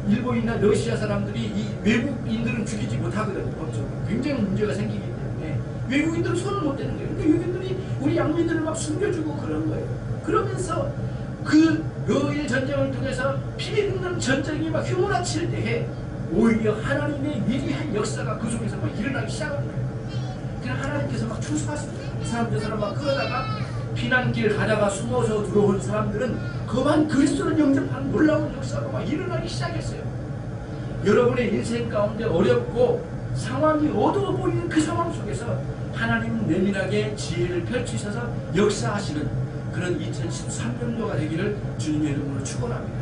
Speaker 1: 일본이나 러시아 사람들이 이 외국인들은 죽이지 못하거든요. 법적으로. 굉장히 문제가 생기기 때문에 외국인들은 손을 못 대는 거예요. 그러니까 외국인들이 우리 양민들을 막 숨겨주고 그런 거예요. 그러면서 그 러일 전쟁을 통해서 피리는 전쟁이 막 휘몰아칠 때에 오히려 하나님의 위대한 역사가 그 속에서 막 일어나기 시작하는 거예요. 그냥 하나님께서 막 축복하십니다. 이 사람들 막 끌어다가 피난길 가다가 숨어서 들어온 사람들은 그만 그리스도를 영접하는 놀라운 역사가 막 일어나기 시작했어요. 여러분의 인생 가운데 어렵고 상황이 어두워 보이는 그 상황 속에서 하나님은 내밀하게 지혜를 펼치셔서 역사하시는 그런 2013년도가 되기를 주님의 이름으로 축원합니다.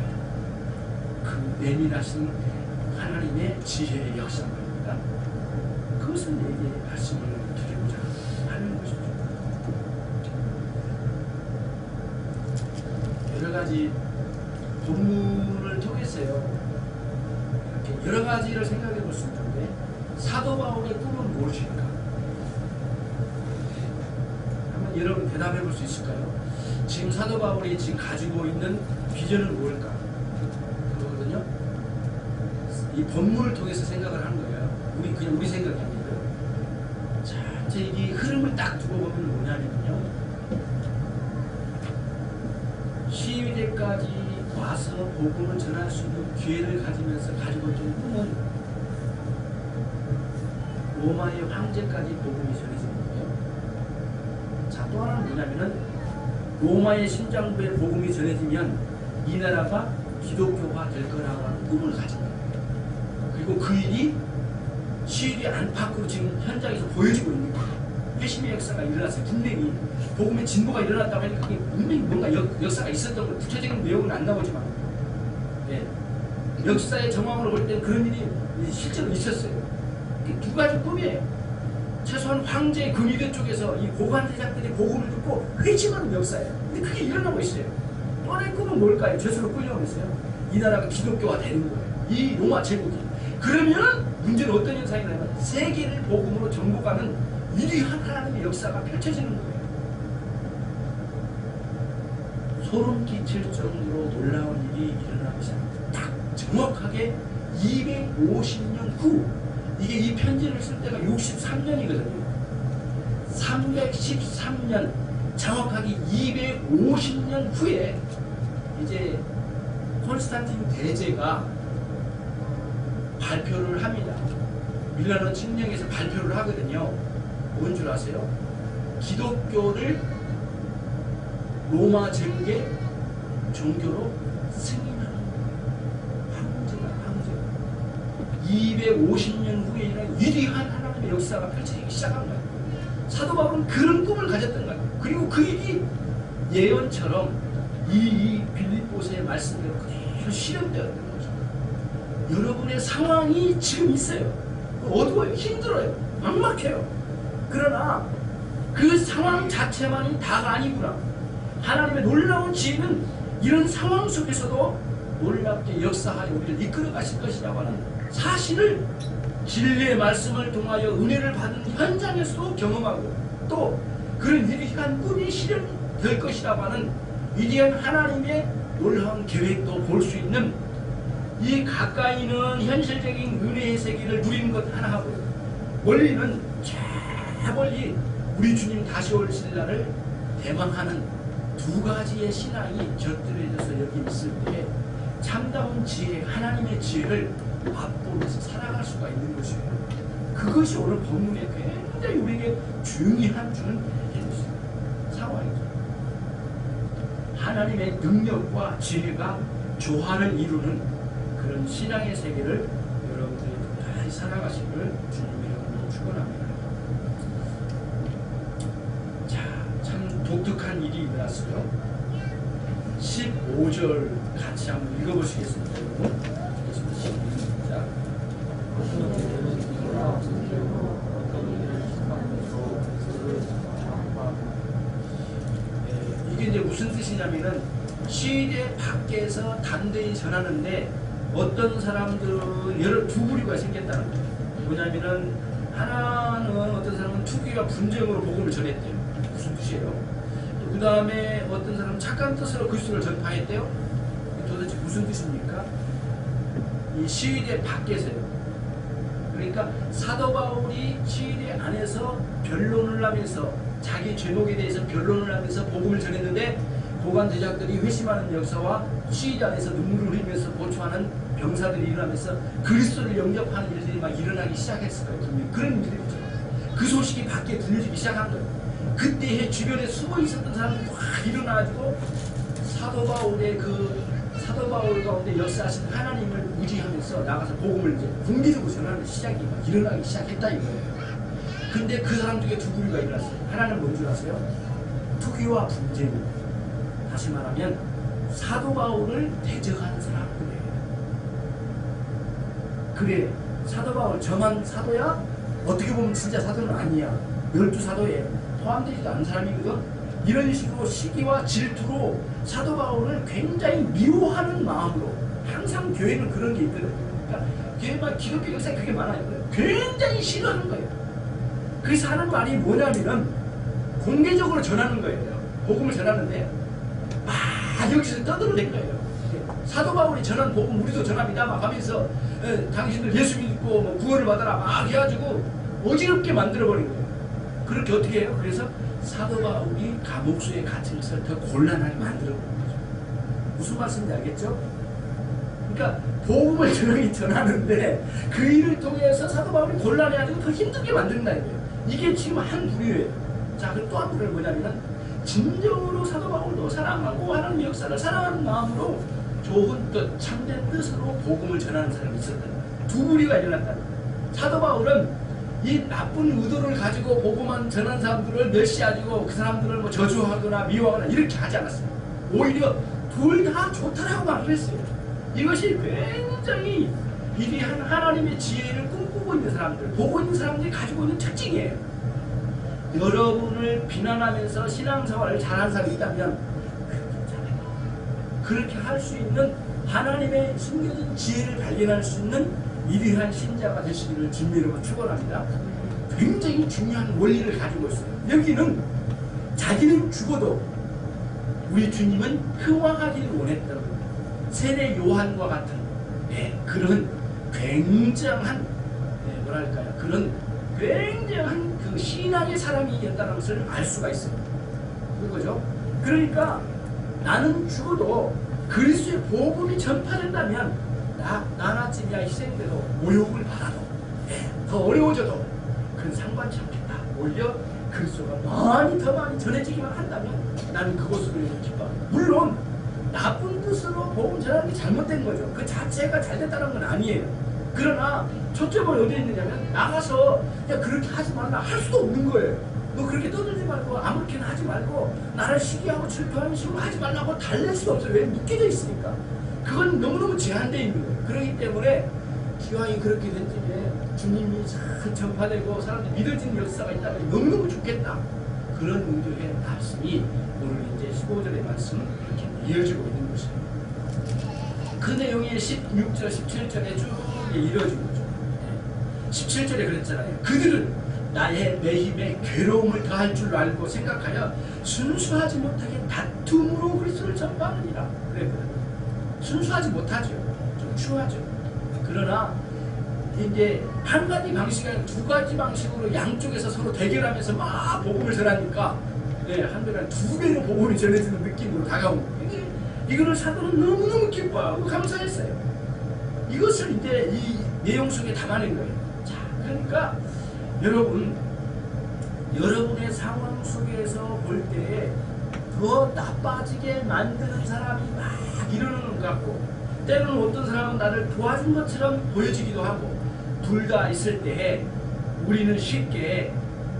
Speaker 1: 그 내밀하신 하나님의 지혜의 역사 말입니다. 그것을 내게 말씀을 드리고자 하는 것이죠. 여러 가지 본문을 통해서요, 이렇게 여러 가지를 생각해 볼 수 있는데, 사도 바울의 꿈은 무엇일까? 한번 여러분 대답해 볼 수 있을까요? 지금 사도 바울이 지금 가지고 있는 비전은 무엇일까? 그거거든요. 이 본문을 통해서 생각을 하는 거예요. 그냥 우리 생각이 아니고요. 자, 이제 이 흐름을 딱 두고 보면 뭐냐면요. 시위대까지 와서 복음을 전할 수 있는 기회를 가지면서 가지고 있는 꿈은 로마의 황제까지 복음이 전해지는 거예요. 자, 또 하나는 뭐냐면은 로마의 심장부에 복음이 전해지면 이 나라가 기독교화 될 거라고 하는 꿈을 가진 거예요. 그리고 그 일이 시위대 안팎으로 지금 현장에서 보여지고 있는 거예요. 회심의 역사가 일어났어요. 분명히 복음의 진보가 일어났다고 하니까 그게 분명히 뭔가 역사가 있었던 거, 구체적인 내용은 안 나오지만, 예. 역사의 정황으로 볼 때는 그런 일이 실제로 있었어요. 두 가지 꿈이에요. 최소한 황제 금유대 쪽에서 이 고관 제작들이 복음을 듣고 회심하는 역사예요. 근데 그게 일어나고 있어요. 뻔한 꿈은 뭘까요? 죄수로 끌려오겠어요. 이 나라가 기독교가 되는 거예요. 이 로마 제국이. 그러면 문제는 어떤 현상이냐면 세계를 복음으로 정복하는 위대한 하나님의 역사가 펼쳐지는 거예요. 소름 끼칠 정도로 놀라운 일이 일어나기 시작합니다. 딱 정확하게 250년 후, 이게 이 편지를 쓸 때가 63년이거든요. 313년, 정확하게 250년 후에 이제 콘스탄틴 대제가 발표를 합니다. 밀라노 칙령에서 발표를 하거든요. 뭔 줄 아세요? 기독교를 로마 제국의 종교로 승인하는 황제가 250년 후에 일어난 위대한 하나님의 역사가 펼쳐지기 시작한 거예요. 사도 바울은 그런 꿈을 가졌던 거예요. 그리고 그 일이 예언처럼 이 빌립보서의 말씀대로 그대로 실현되었던 거죠. 여러분의 상황이 지금 있어요. 어두워요. 힘들어요. 막막해요. 그러나 그 상황 자체만이 다가 아니구나. 하나님의 놀라운 지혜는 이런 상황 속에서도 놀랍게 역사하여 우리를 이끌어 가실 것이라고 하는 사실을 진리의 말씀을 통하여 은혜를 받은 현장에서도 경험하고, 또 그런 위대한 꿈이 실현될 것이라고 하는 위대한 하나님의 놀라운 계획도 볼 수 있는, 이 가까이는 현실적인 은혜의 세계를 누리는 것 하나 하고요. 멀리는 저 멀리 우리 주님 다시 오실 날을 대망하는 두 가지의 신앙이 곁들여져서 여기 있을 때 참다운 지혜, 하나님의 지혜를 맛보면서 살아갈 수가 있는 것이에요. 그것이 오늘 본문에 굉장히 우리에게 중요한 주는 상황이죠. 하나님의 능력과 지혜가 조화를 이루는 그런 신앙의 세계를 여러분들이 끝까지 살아가시기를 주님의 이름으로 축원합니다. 자, 참 독특한 일이 일어났어요. 15절 같이 한번 읽어보시겠습니다. 여러분. 15절. 이게 이제 무슨 뜻이냐면은 시대 밖에서 담대히 전하는데 어떤 사람들은 여러 두 부류가 생겼다는 거예요. 뭐냐면은 하나는 어떤 사람은 투기와 분쟁으로 복음을 전했대요. 무슨 뜻이에요? 그 다음에 어떤 사람은 착한 뜻으로 그리스도를 전파했대요. 도대체 무슨 뜻입니까? 이 시위대 밖에서요. 그러니까 사도 바울이 시위대 안에서 변론을 하면서 자기 죄목에 대해서 변론을 하면서 복음을 전했는데 고관 제자들이 회심하는 역사와 시위대 안에서 눈물을 흘리면서 고초하는 병사들이 일어나면서 그리스도를 영접하는 일들이 막 일어나기 시작했을 거예요. 그런 일들이죠. 그 소식이 밖에 들려지기 시작한 거예요. 그때에 주변에 숨어 있었던 사람들이 확 일어나가지고 사도 바울 가운데 역사하신 하나님을 의지하면서 나가서 복음을 이제 공개적으로 전하는 시작이 막 일어나기 시작했다 이거예요. 근데 그 사람 중에 두 부류가 일어났어요. 하나는 뭔 줄 아세요? 투기와 분쟁. 다시 말하면 사도 바울을 대적하는 사람들이에요. 그래, 사도 바울 저만 사도야? 어떻게 보면 진짜 사도는 아니야. 12사도에 포함되지도 않은 사람이거든. 이런 식으로 시기와 질투로 사도 바울을 굉장히 미워하는 마음으로, 항상 교회는 그런 게 있거든요. 그러니까 교회만 기독교 역사에 그게 많아요. 굉장히 싫어하는 거예요. 그래서 하는 말이 뭐냐면은 공개적으로 전하는 거예요. 복음을 전하는데 막 여기서 떠들어댄 거예요. 사도 바울이 전한 복음 우리도 전합니다 막 하면서 당신들 예수 믿고 뭐 구원을 받아라 막 해가지고 어지럽게 만들어버린 거예요. 그렇게 어떻게 해요? 그래서 사도 바울이 감옥수에 갇히면서 더 곤란하게 만들어버린 거죠. 무슨 말씀인지 알겠죠? 그러니까 복음을 전하는데 그 일을 통해서 사도 바울이 곤란해가지고 더 힘들게 만든다 이거예요. 이게 지금 한 부류예요. 자, 그리고 또 한 부류는 뭐냐면은 진정으로 사도 바울도 사랑하고 하나님 역사를 사랑하는 마음으로 좋은 뜻, 참된 뜻으로 복음을 전하는 사람이 있었다. 두 부류가 일어났다. 사도 바울은 이 나쁜 의도를 가지고 복음만 전하는 사람들을 멸시하고 그 사람들을 뭐 저주하거나 미워하거나 이렇게 하지 않았어요. 오히려 둘 다 좋다라고 말을 했어요. 이것이 굉장히 위대한 하나님의 지혜를 꿈꾸고 있는 사람들, 보고 있는 사람들이 가지고 있는 특징이에요. 여러분을 비난하면서 신앙생활을 잘하는 사람이 있다면 그렇게 할 수 있는 하나님의 숨겨진 지혜를 발견할 수 있는 위대한 신자가 되시기를 주님의 이름으로 축원합니다. 굉장히 중요한 원리를 가지고 있어요. 여기는 자기는 죽어도 우리 주님은 흥왕하기를 원했던 세례 요한과 같은 그런 굉장한 뭐랄까요, 그런 굉장한 그 신앙의 사람이었다는 것을 알 수가 있어요. 그거죠. 그러니까 나는 죽어도 그리스도의 복음이 전파된다면 나나쯤이야 희생돼도 모욕을 받아도 더 어려워져도 그건 상관치 않겠다. 오히려 그리스도가 많이 더 많이 전해지기만 한다면 나는 그것으로 기뻐. 물론 나쁜 뜻으로 복음 전하는 게 잘못된 거죠. 그 자체가 잘됐다는 건 아니에요. 그러나 초점은 어디에 있느냐면 나가서 야 그렇게 하지 말라 할 수도 없는 거예요. 너 그렇게 떠들지 말고 아무렇게나 하지 말고 나를 시기하고 질투하는 식으로 하지 말라고 달랠 수도 없어요. 왜? 묶여져 있으니까. 그건 너무너무 제한되어 있는 거예요. 그렇기 때문에 기왕이 그렇게 된 집에 주님이 잘 전파되고 사람들이 믿어지는 역사가 있다면 너무너무 좋겠다. 그런 의도의 말씀이 오늘 이제 15절의 말씀 이렇게 이어지고 있는 것이에요. 그 내용이 16절, 17절에 쭉 이루어지고 있죠. 17절에 그랬잖아요. 그들은 나의 내 힘에 괴로움을 더할 줄 알고 생각하여 순수하지 못하게 다툼으로 그리스도를 전파하느니라. 그랬거든요. 순수하지 못하죠. 좀 추하죠. 그러나 이제 한 가지 방식이 아니라 두 가지 방식으로 양쪽에서 서로 대결하면서 막 복음을 전하니까 한편에 두 배로 복음이 전해지는 느낌으로 다가온 거예요. 이거를 사도는 너무너무 기뻐하고 감사했어요. 이것을 이제 이 내용 속에 담아낸 거예요. 자, 그러니까 여러분의 상황 속에서 볼 때 더 나빠지게 만드는 사람이 막 일어나는 것 같고, 때로는 어떤 사람은 나를 도와준 것처럼 보여지기도 하고, 둘 다 있을 때 우리는 쉽게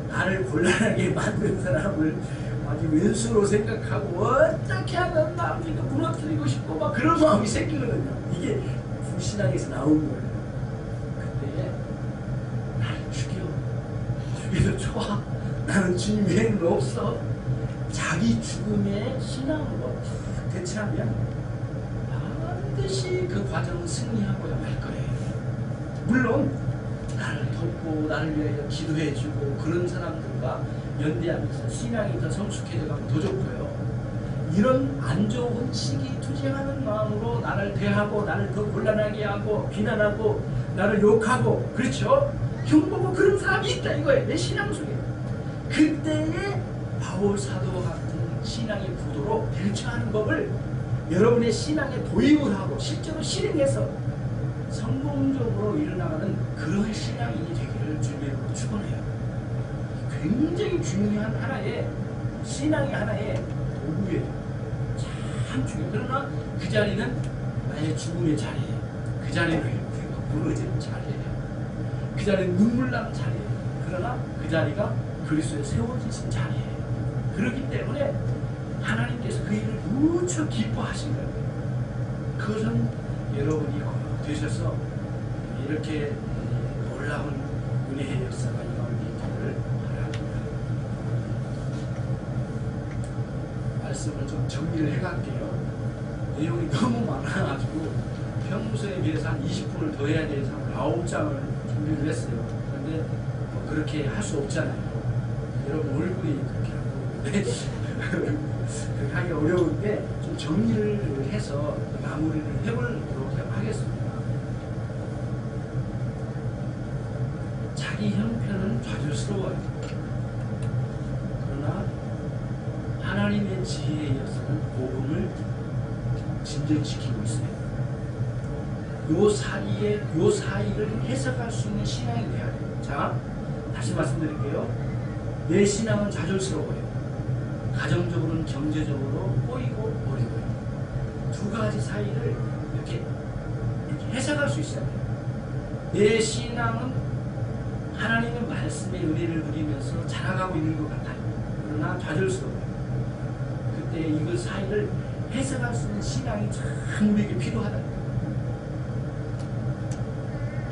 Speaker 1: 나를 곤란하게 만든 사람을 아주 왼수로 생각하고 어떻게 하면 마음이도 무너뜨리고 싶고 막 그런 마음이 생기거든요. 이게 불신앙에서 나온 거예요. 그때 나를 죽여도 좋아. 나는 주님 외에는 없어. 자기 죽음의 신앙으로 대체하면 반드시 그 과정은 승리하고야 말 거예요. 물론 나를 돕고 나를 위하여 기도해주고 그런 사람들과 연대하면서 신앙이 더 성숙해져가면 더 좋고요. 이런 안 좋은 시기 투쟁하는 마음으로 나를 대하고 나를 더 곤란하게 하고 비난하고 나를 욕하고 그렇죠? 흉보고 그런 사람이 있다 이거예요. 내 신앙 속에. 그때에 바울 사도와 같은 신앙의 구도로 대처하는 법을 여러분의 신앙에 도입을 하고 실제로 실행해서 성공적으로 일어나가는 그런 신앙인이 되기를 주님으로 축원해요. 굉장히 중요한 하나의 신앙의 하나의 도구예요. 참 중요해요. 그러나 그 자리는 나의 죽음의 자리예요. 그 자리는 우리가 무너지는 자리예요. 그 자리는 눈물 나는 자리예요. 그러나 그 자리가 그리스도에 세워지신 자리예요. 그렇기 때문에 하나님께서 그 일을 무척 기뻐하신 거예요. 그것은 여러분이 되셔서 이렇게 놀라운 은혜의 역사가 이 가운데 있기를 바랍니다. 말씀을 좀 정리를 해갈게요. 내용이 너무 많아가지고 평소에 비해서 한 20분을 더 해야 돼서 9장을 준비를 했어요. 그런데 뭐 그렇게 할 수 없잖아요. 여러분 얼굴이 그렇게 하고 그렇게 하기 어려운데 좀 정리를 해서 마무리를 해보도록 하겠습니다. 자기 형편은 좌절스러워요. 그러나 하나님의 지혜에 의해서는 복음을 진전시키고 있어요. 요 사이를 해석할 수 있는 신앙이 돼야 돼요. 자, 다시 말씀드릴게요. 내 신앙은 좌절스러워요. 가정적으로는 경제적으로 꼬이고 어려워요. 두 가지 사이를 이렇게 해석할 수 있어야 돼요. 내 신앙은 하나님의 말씀의 은혜를 누리면서 자라가고 있는 것 같아요. 그러나 좌절스러워요. 그때 이그 사이를 해석할 수 있는 신앙이 참 우리에게 필요하다.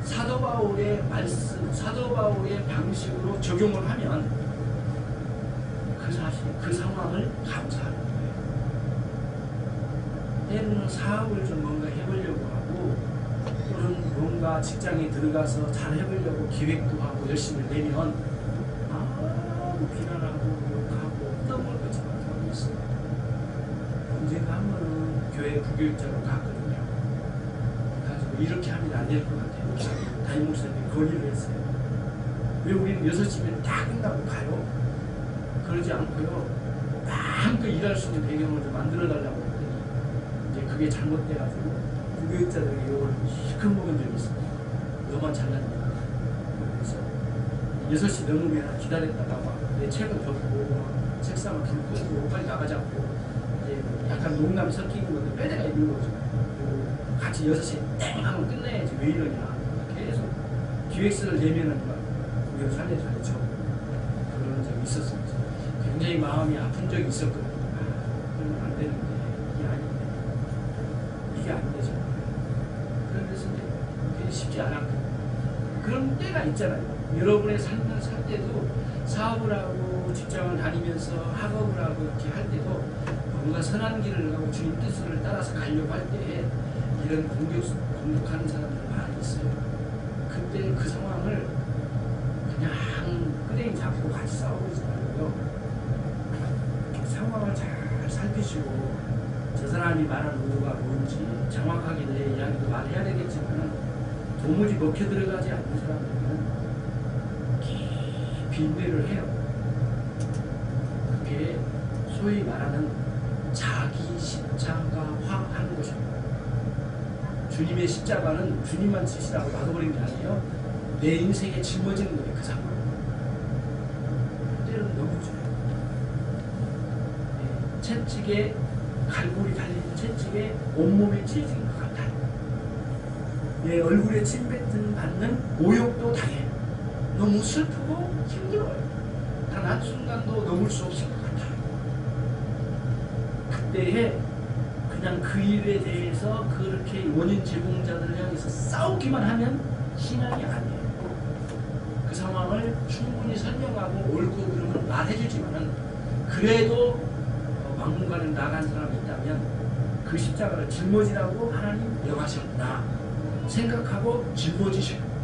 Speaker 1: 사도 바울의 말씀, 사도 바울의 방식으로 적용을 하면 그 사실, 그 상황을 감사하는 거예요. 때로는 사업을 좀 뭔가 해보려고 하고 또는 뭔가 직장에 들어가서 잘 해보려고 기획도 하고 열심히 내면 아무 비난하고 욕하고 떠먹을 것처럼 하고 있어요. 언젠가 한 번은 교회 부교육자로 갔거든요. 그래가지고 이렇게 하면 안 될 것 같아요. 담임 목사님이 건의를 했어요. 왜 우리는 6시면 다 끝나고 가요? 그러지 않고요. 마음껏 일할 수 있는 배경을 좀 만들어달라고 했더니 이제 그게 잘못돼가지고 부교육자들에게 욕을 실컷 먹은 적이 있습니다. 너만 잘났냐. 그래서 6시 넘으면 기다렸다가 막 내 책을 덮고 책상을 불 끄고 빨리 나가자고 이제 약간 농담이 섞이는 건데 빼대가 있는 거죠. 그리고 같이 6시에 땡 하면 끝내야지 왜 이러냐. 계속 기획서를 내면은 막 우리가 살려줘야죠. 그런 적이 있었습니다. 굉장히 마음이 아픈 적이 있었거든요. 그러면 안 되는데 이게 아닌데 이게 안 되죠. 그래서 이제 그게 쉽지 않았거든요. 그런 때가 있잖아요. 여러분의 삶을 살 때도 사업을 하고 직장을 다니면서 학업을 하고 이렇게 할 때도 뭔가 선한 길을 가고 주님 뜻을 따라서 가려고 할 때에 이런 공격하는 사람들 많이 있어요. 그때 그 상황을 그냥 끄댕이 잡고 같이 싸우고 있지 말고요. 상황을 잘 살피시고 저 사람이 말하는 의도가 뭔지 정확하게 내 이야기도 말해야 되겠지만 도무지 먹혀 들어가지 않는 사람들은 깊이 인내를 해요. 그게 소위 말하는 자기 십자가화하는 것입니다. 주님의 십자가는 주님만 지시라고 놔둬버린 게 아니에요. 내 인생에 짊어지는 거예요. 그 상황. 때로는 너무 좋아요. 채찍에 갈고리 달린 채찍에 온몸에 찢어진 것 같아요. 내 얼굴에 침뱉은 받는 모욕도 당해요. 너무 슬프고 힘들어요. 단 한순간도 넘을 수 없을 것 같아요. 그때에 그냥 그 일에 대해서 그렇게 원인 제공자들을 향해서 싸우기만 하면 신앙이 아니에요. 그 상황을 충분히 설명하고 옳고 그름을 말해주지만은 그래도 막무가내로 나간 사람이 있다면 그 십자가를 짊어지라고 하나님 명하셨구나 생각하고 짊어지시고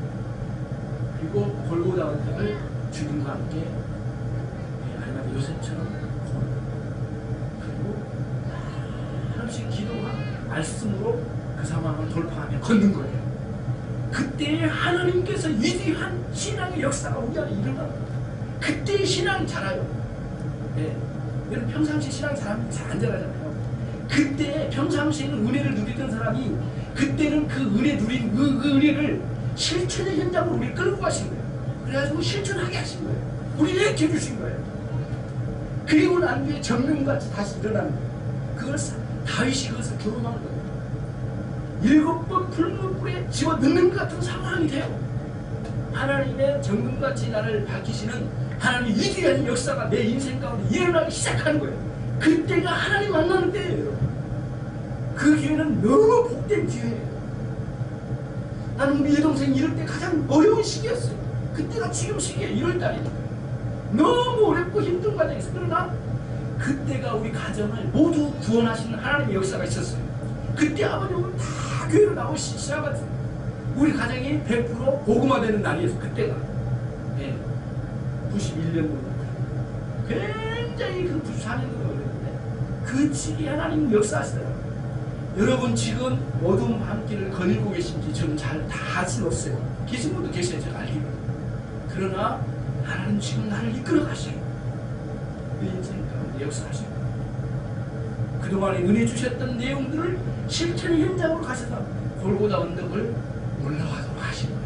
Speaker 1: 그리고 골고다 언덕을 주님과 함께 아니면 요셉처럼 그리고 하나씩 기도와 말씀으로 그 상황을 돌파하며 걷는 거예요. 그때 하나님께서 위대한 신앙의 역사가 우리 안에 일어나. 그때 신앙이 자라요. 네. 여러분 평상시 신앙이 잘하면 잘 안 자라잖아요. 그때 평상시에는 은혜를 누리던 사람이 그때는 그 은혜 누린 그 은혜를 실천의 현장으로 우리를 끌고 가신 거예요. 그래가지고 실천하게 하신 거예요. 우리를 익혀주신 거예요. 그리고 난 뒤에 정령같이 다시 일어나는 거예요. 그걸 다윗이 그것을 경험한 거예요. 7번 풀무불에 집어 넣는 것 같은 상황이 돼요. 하나님의 정금같이 나를 밝히시는 하나님의 위대한 역사가 내 인생 가운데 일어나기 시작하는 거예요. 그때가 하나님 만나는 때예요. 여러분. 그 기회는 너무 복된 기회예요. 나는 우리 여동생이 이럴 때 가장 어려운 시기였어요. 그때가 지금 시기예요. 1월달이니까. 너무 어렵고 힘든 과정이 있어요. 그러나 그때가 우리 가정을 모두 구원하시는 하나님의 역사가 있었어요. 그때 아버지 오늘 다 교회로 나오시기 시작하거든요. 우리 가정이 100% 복음화되는 날이었어요. 그때가. 네. 91년도. 굉장히 그 94년도가 그랬는데 그 시기에 하나님 역사하시더라고요. 여러분 지금 어두운 밤길을 거닐고 계신지 저는 잘 다 알 수는 없어요. 계신 분도 계셔요. 제가 알기로는. 그러나 하나님 지금 나를 이끌어 가셔요. 내 인생 가운데 역사하셔요. 그동안에 은혜 주셨던 내용들을 실천의 현장으로 가셔서 골고다 언덕을 올라가도록 하신 거예요.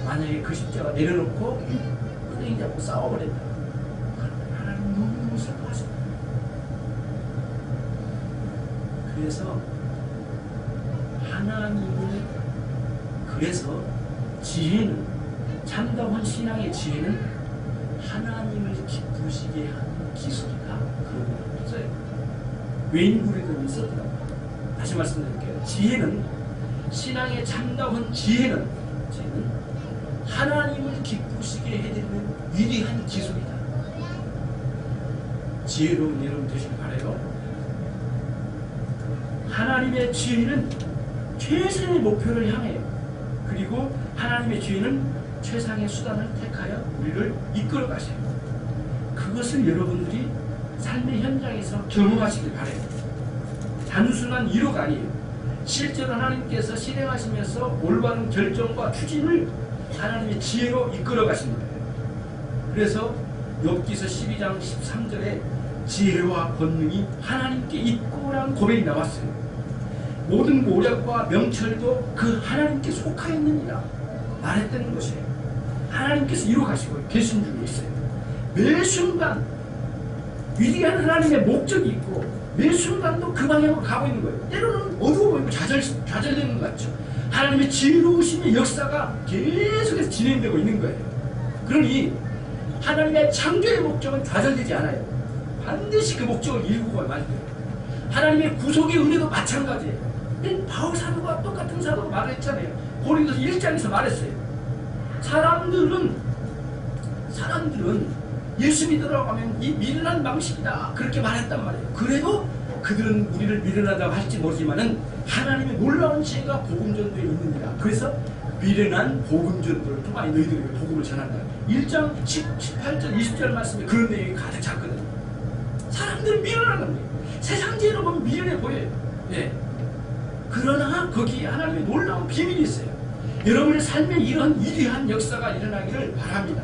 Speaker 1: 만약에 그 십자가 내려놓고 끄댕이 잡고 싸워버린다. 그러면 하나님 너무너무 슬퍼하실 거예요. 그래서 하나님을 그래서 지혜는 참다운 신앙의 지혜는 하나님을 기쁘시게 하는 기술이다. 그런 걸 써요. 외인부리도 있었더라고요. 다시 말씀드릴게요. 지혜는 신앙의 참다운 지혜는 하나님을 기쁘시게 해드리는 위대한 기술이다. 지혜로운 여러분 되시길 바라요. 하나님의 지혜는 최선의 목표를 향해, 그리고 하나님의 지혜는 최상의 수단을 택하여 우리를 이끌어 가셔요. 그것을 여러분들이 삶의 현장에서 경험하시길 바래요. 단순한 이론가 아니에요. 실제로 하나님께서 실행하시면서 올바른 결정과 추진을 하나님의 지혜로 이끌어 가신 거예요. 그래서 욥기서 12장 13절에 지혜와 권능이 하나님께 있고라는 고백이 나왔어요. 모든 모략과 명철도 그 하나님께 속하였느니라 말했다는 것이에요. 하나님께서 이루어 가시고 계신 중에 있어요. 매 순간 위대한 하나님의 목적이 있고 매 순간도 그 방향으로 가고 있는 거예요. 때로는 어두워 보이고 좌절되는 것 같죠. 하나님의 지혜로우심의 역사가 계속해서 진행되고 있는 거예요. 그러니 하나님의 창조의 목적은 좌절되지 않아요. 반드시 그 목적을 이루고 말돼요. 하나님의 구속의 은혜도 마찬가지예요. 바울 사도가 똑같은 사도가 말했잖아요. 고린도서 1장에서 말했어요. 사람들은 예수 믿으라고 하면 이 미련한 방식이다 그렇게 말했단 말이에요. 그래도 그들은 우리를 미련하다고 할지 모르지만은 하나님의 놀라운 지혜가 복음전도에 있느니라. 그래서 미련한 복음전도를 통하여 너희들에게 복음을 전한다. 1장 18절 20절 말씀에 그런 내용이 가득 찼거든요. 사람들은 미련하다는 거예요. 세상 지혜로 보면 미련해 보여요. 예. 그러나 거기에 하나님의 놀라운 비밀이 있어요. 여러분의 삶에 이런 위대한 역사가 일어나기를 바랍니다.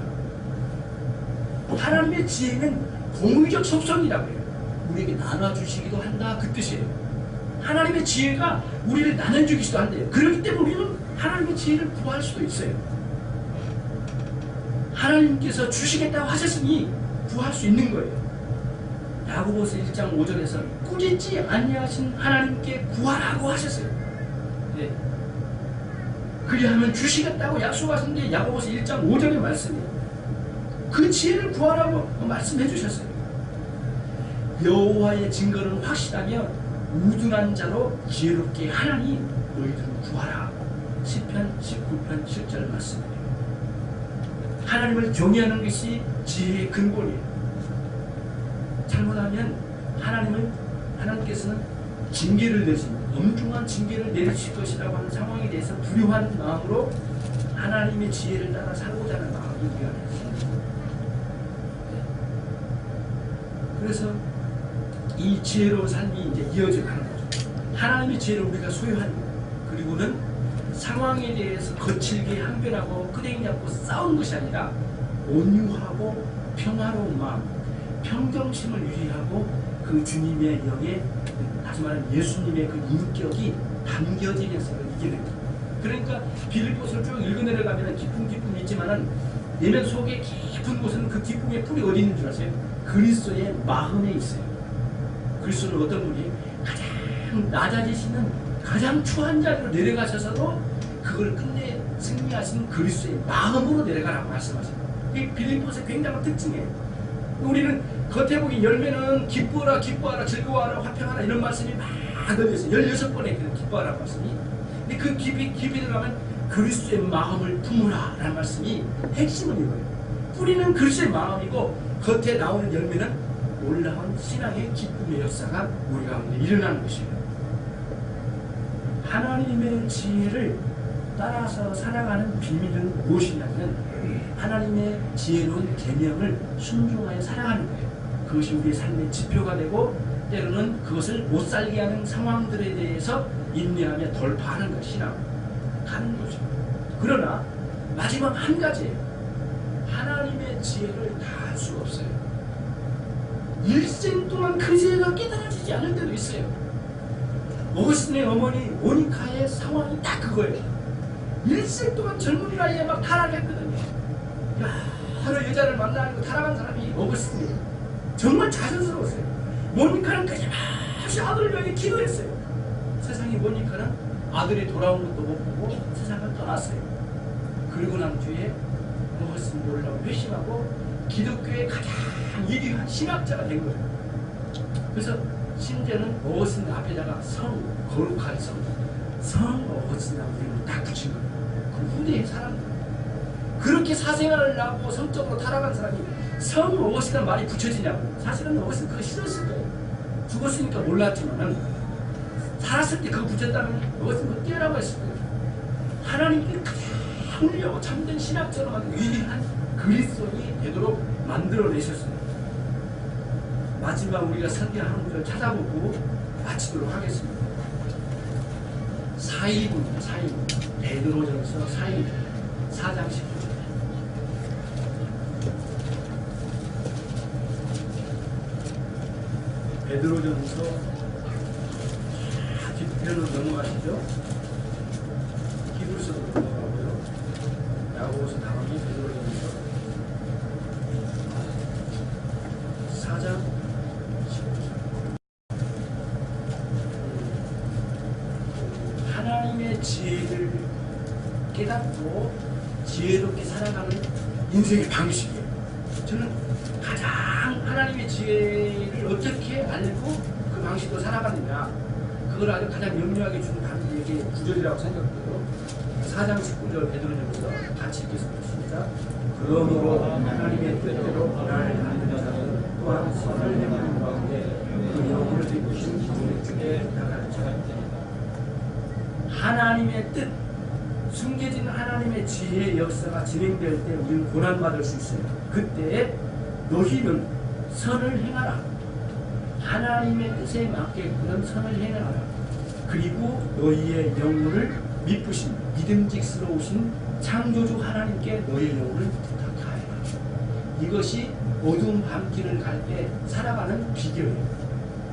Speaker 1: 하나님의 지혜는 공의적 속성이라고 해요. 우리에게 나눠주시기도 한다 그 뜻이에요. 하나님의 지혜가 우리를 나눠주기도 한대요. 그렇기 때문에 우리는 하나님의 지혜를 구할 수도 있어요. 하나님께서 주시겠다고 하셨으니 구할 수 있는 거예요. 야고보서 1장 5절에서 꾸짖지 아니하신 하나님께 구하라고 하셨어요. 네. 그리하면 주시겠다고 약속하신 게 야고보서 1장 5절의 말씀이에요. 그 지혜를 구하라고 말씀해 주셨어요. 여호와의 증거는 확실하며 우둔한 자로 지혜롭게 하나니 너희들은 구하라. 시편 19편 7절 말씀이에요. 하나님을 경외하는 것이 지혜의 근본이에요. 잘못하면 하나님께서는 징계를 내십니다. 엄중한 징계를 내리실 것이라고 하는 상황에 대해서 두려워하는 마음으로 하나님의 지혜를 따라 살고자 하는 마음이 우리 안에 있습니다. 그래서 이 지혜로운 삶이 이제 이어져 가는 거죠. 하나님의 지혜를 우리가 소유하는 거예요. 그리고는 상황에 대해서 거칠게 항변하고 끄댕이 잡고 싸우는 것이 아니라 온유하고 평화로운 마음, 평정심을 유지하고 그 주님의 영에, 다시 말하면 예수님의 그 인격이 담겨지면서 이기는 거예요. 그러니까 빌립보서를 쭉 읽어내려가면 기쁨이 있지만은 내면 속에 깊은 곳은 그 기쁨의 뿌리 어디 있는 줄 아세요? 그리스도의 마음에 있어요. 그리스도는 어떤 분이 가장 낮아지시는 가장 추한 자리로 내려가셔서도 그걸 끝내 승리하신 그리스도의 마음으로 내려가라고 말씀하십니다. 이 빌립보서의 굉장한 특징이에요. 우리는 겉에 보기 열매는 기뻐라, 기뻐하라, 즐거워하라, 화평하라 이런 말씀이 막 넣어있어요. 16번의 그 기뻐하라 말씀이. 근데 그 깊이 들어가면 그리스도의 마음을 품으라 라는 말씀이 핵심은 이거예요. 뿌리는 그리스도의 마음이고 겉에 나오는 열매는 놀라운 신앙의 기쁨의 역사가 우리 가운데 일어나는 것이에요. 하나님의 지혜를 따라서 살아가는 비밀은 무엇이냐면 하나님의 지혜로운 계명을 순종하여 살아가는 거예요. 그것이 우리의 삶의 지표가 되고 때로는 그것을 못 살게 하는 상황들에 대해서 인내하며 돌파하는 것이 가는 거죠. 그러나 마지막 한 가지예요. 하나님의 지혜를 다 할 수가 없어요. 일생 동안 그 지혜가 깨달아지지 않을 때도 있어요. 어거스틴의 어머니 모니카의 상황이 딱 그거예요. 일생 동안 젊은 나이에 막 타락했거든요. 여러 여자를 만나고 타락한 사람이 어거스틴이에요. 정말 자연스러웠어요. 모니카는 끊임없이 아들을 위해 기도했어요. 세상에 모니카는 아들이 돌아온 것도 못 보고 세상을 떠났어요. 그리고 난 뒤에 어거스틴 놀라고 회심하고 기독교의 가장 위대한 신학자가 된 거예요. 그래서 심지어는 어거스틴 앞에다가 거룩한 성 어거스틴이라고 이름을 딱 붙인 거예요. 그 후대의 사람들. 그렇게 사생활을 하고 성적으로 타락한 사람이 성 어거스틴이라는 말이 붙여지냐고. 사실은 어거스틴 그거 싫었을 거예요. 죽었으니까 몰랐지만은 살았을 때 그거 붙였다면 그것은 뛰어나고 했을 거예요. 하나님께 가장 훌륭하고 참된 신학처럼 하는 위대한 그리스도인이 되도록 만들어내셨습니다. 마지막 우리가 설교 한 구절 찾아보고 마치도록 하겠습니다. 4인입니다. 4인. 베드로전서 4인 4장 19절. 베드로전서 뒷편으로 넘어가시죠. 히브리서도 넘어가고요. 야고보서 다음이 베드로전서 4장 19절. 하나님의 지혜를 깨닫고 지혜롭게 살아가는 인생의 방식이에요. 저는 가장 하나님의 지혜를 어떻게 알고 그 방식으로 살아가느냐, 그걸 아주 가장 명료하게 주는 단계의 구절이라고 생각해요. 4장 19절 베드로전서 같이 읽겠습니다. 그러므로 하나님의 뜻대로 날 아는 자는 또한 선을 행하는 가운데 그 영혼을 지키신 분의 중에 나가는 자가 있다. 하나님의 뜻, 숨겨진 하나님의 지혜의 역사가 진행될 때 우리는 고난받을 수 있어요. 그때 너희는 선을 행하라. 하나님의 뜻에 맞게끔 선을 행하라. 그리고 너희의 영혼을 미쁘신 믿음직스러우신 창조주 하나님께 너희의 영혼을 부탁하라. 이것이 어두운 밤길을 갈 때 살아가는 비결이에요.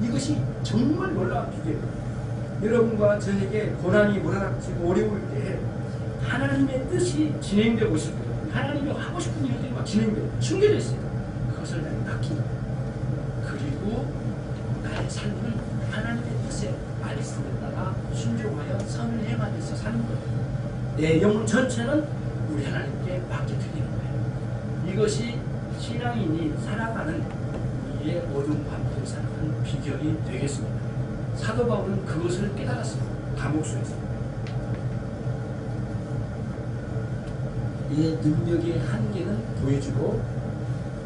Speaker 1: 이것이 정말 놀라운 비결이에요. 여러분과 저에게 고난이 몰아닥치고 어려울 때 하나님의 뜻이 진행되고 있을 거예요. 하나님이 하고 싶은 일들이 막 진행돼요. 숨겨져 있어요. 그것을 나는 맡긴다. 그리고 나의 삶은 하나님의 뜻에 말씀에 따라 순종하여 선을 행하면서 사는 거예요. 내 영혼 전체는 우리 하나님께 맡겨드리는 거예요. 이것이 신앙인이 살아가는 우리의 어두운 밤길 살아가는 비결이 되겠습니다. 사도 바울은 그것을 깨달았습니다. 감옥소에서. 이 능력의 한계는 보여주고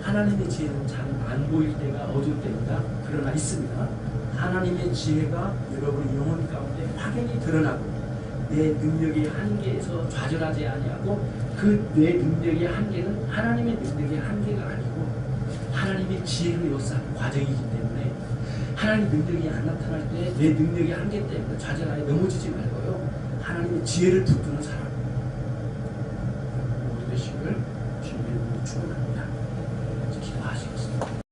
Speaker 1: 하나님의 지혜는 잘 안 보일 때가 어두울 때입니다. 그러나 있습니다. 하나님의 지혜가 여러분의 영혼 가운데 확연히 드러나고 내 능력의 한계에서 좌절하지 아니하고 그 내 능력의 한계는 하나님의 능력의 한계가 아니고 하나님의 지혜로 역사하는 과정이기 때문에 하나님 능력이 안 나타날 때 내 능력의 한계 때문에 좌절하여 넘어지지 말고요. 하나님의 지혜를 붙드는 사람 모두 되시길 주님의 이름으로 축원합니다.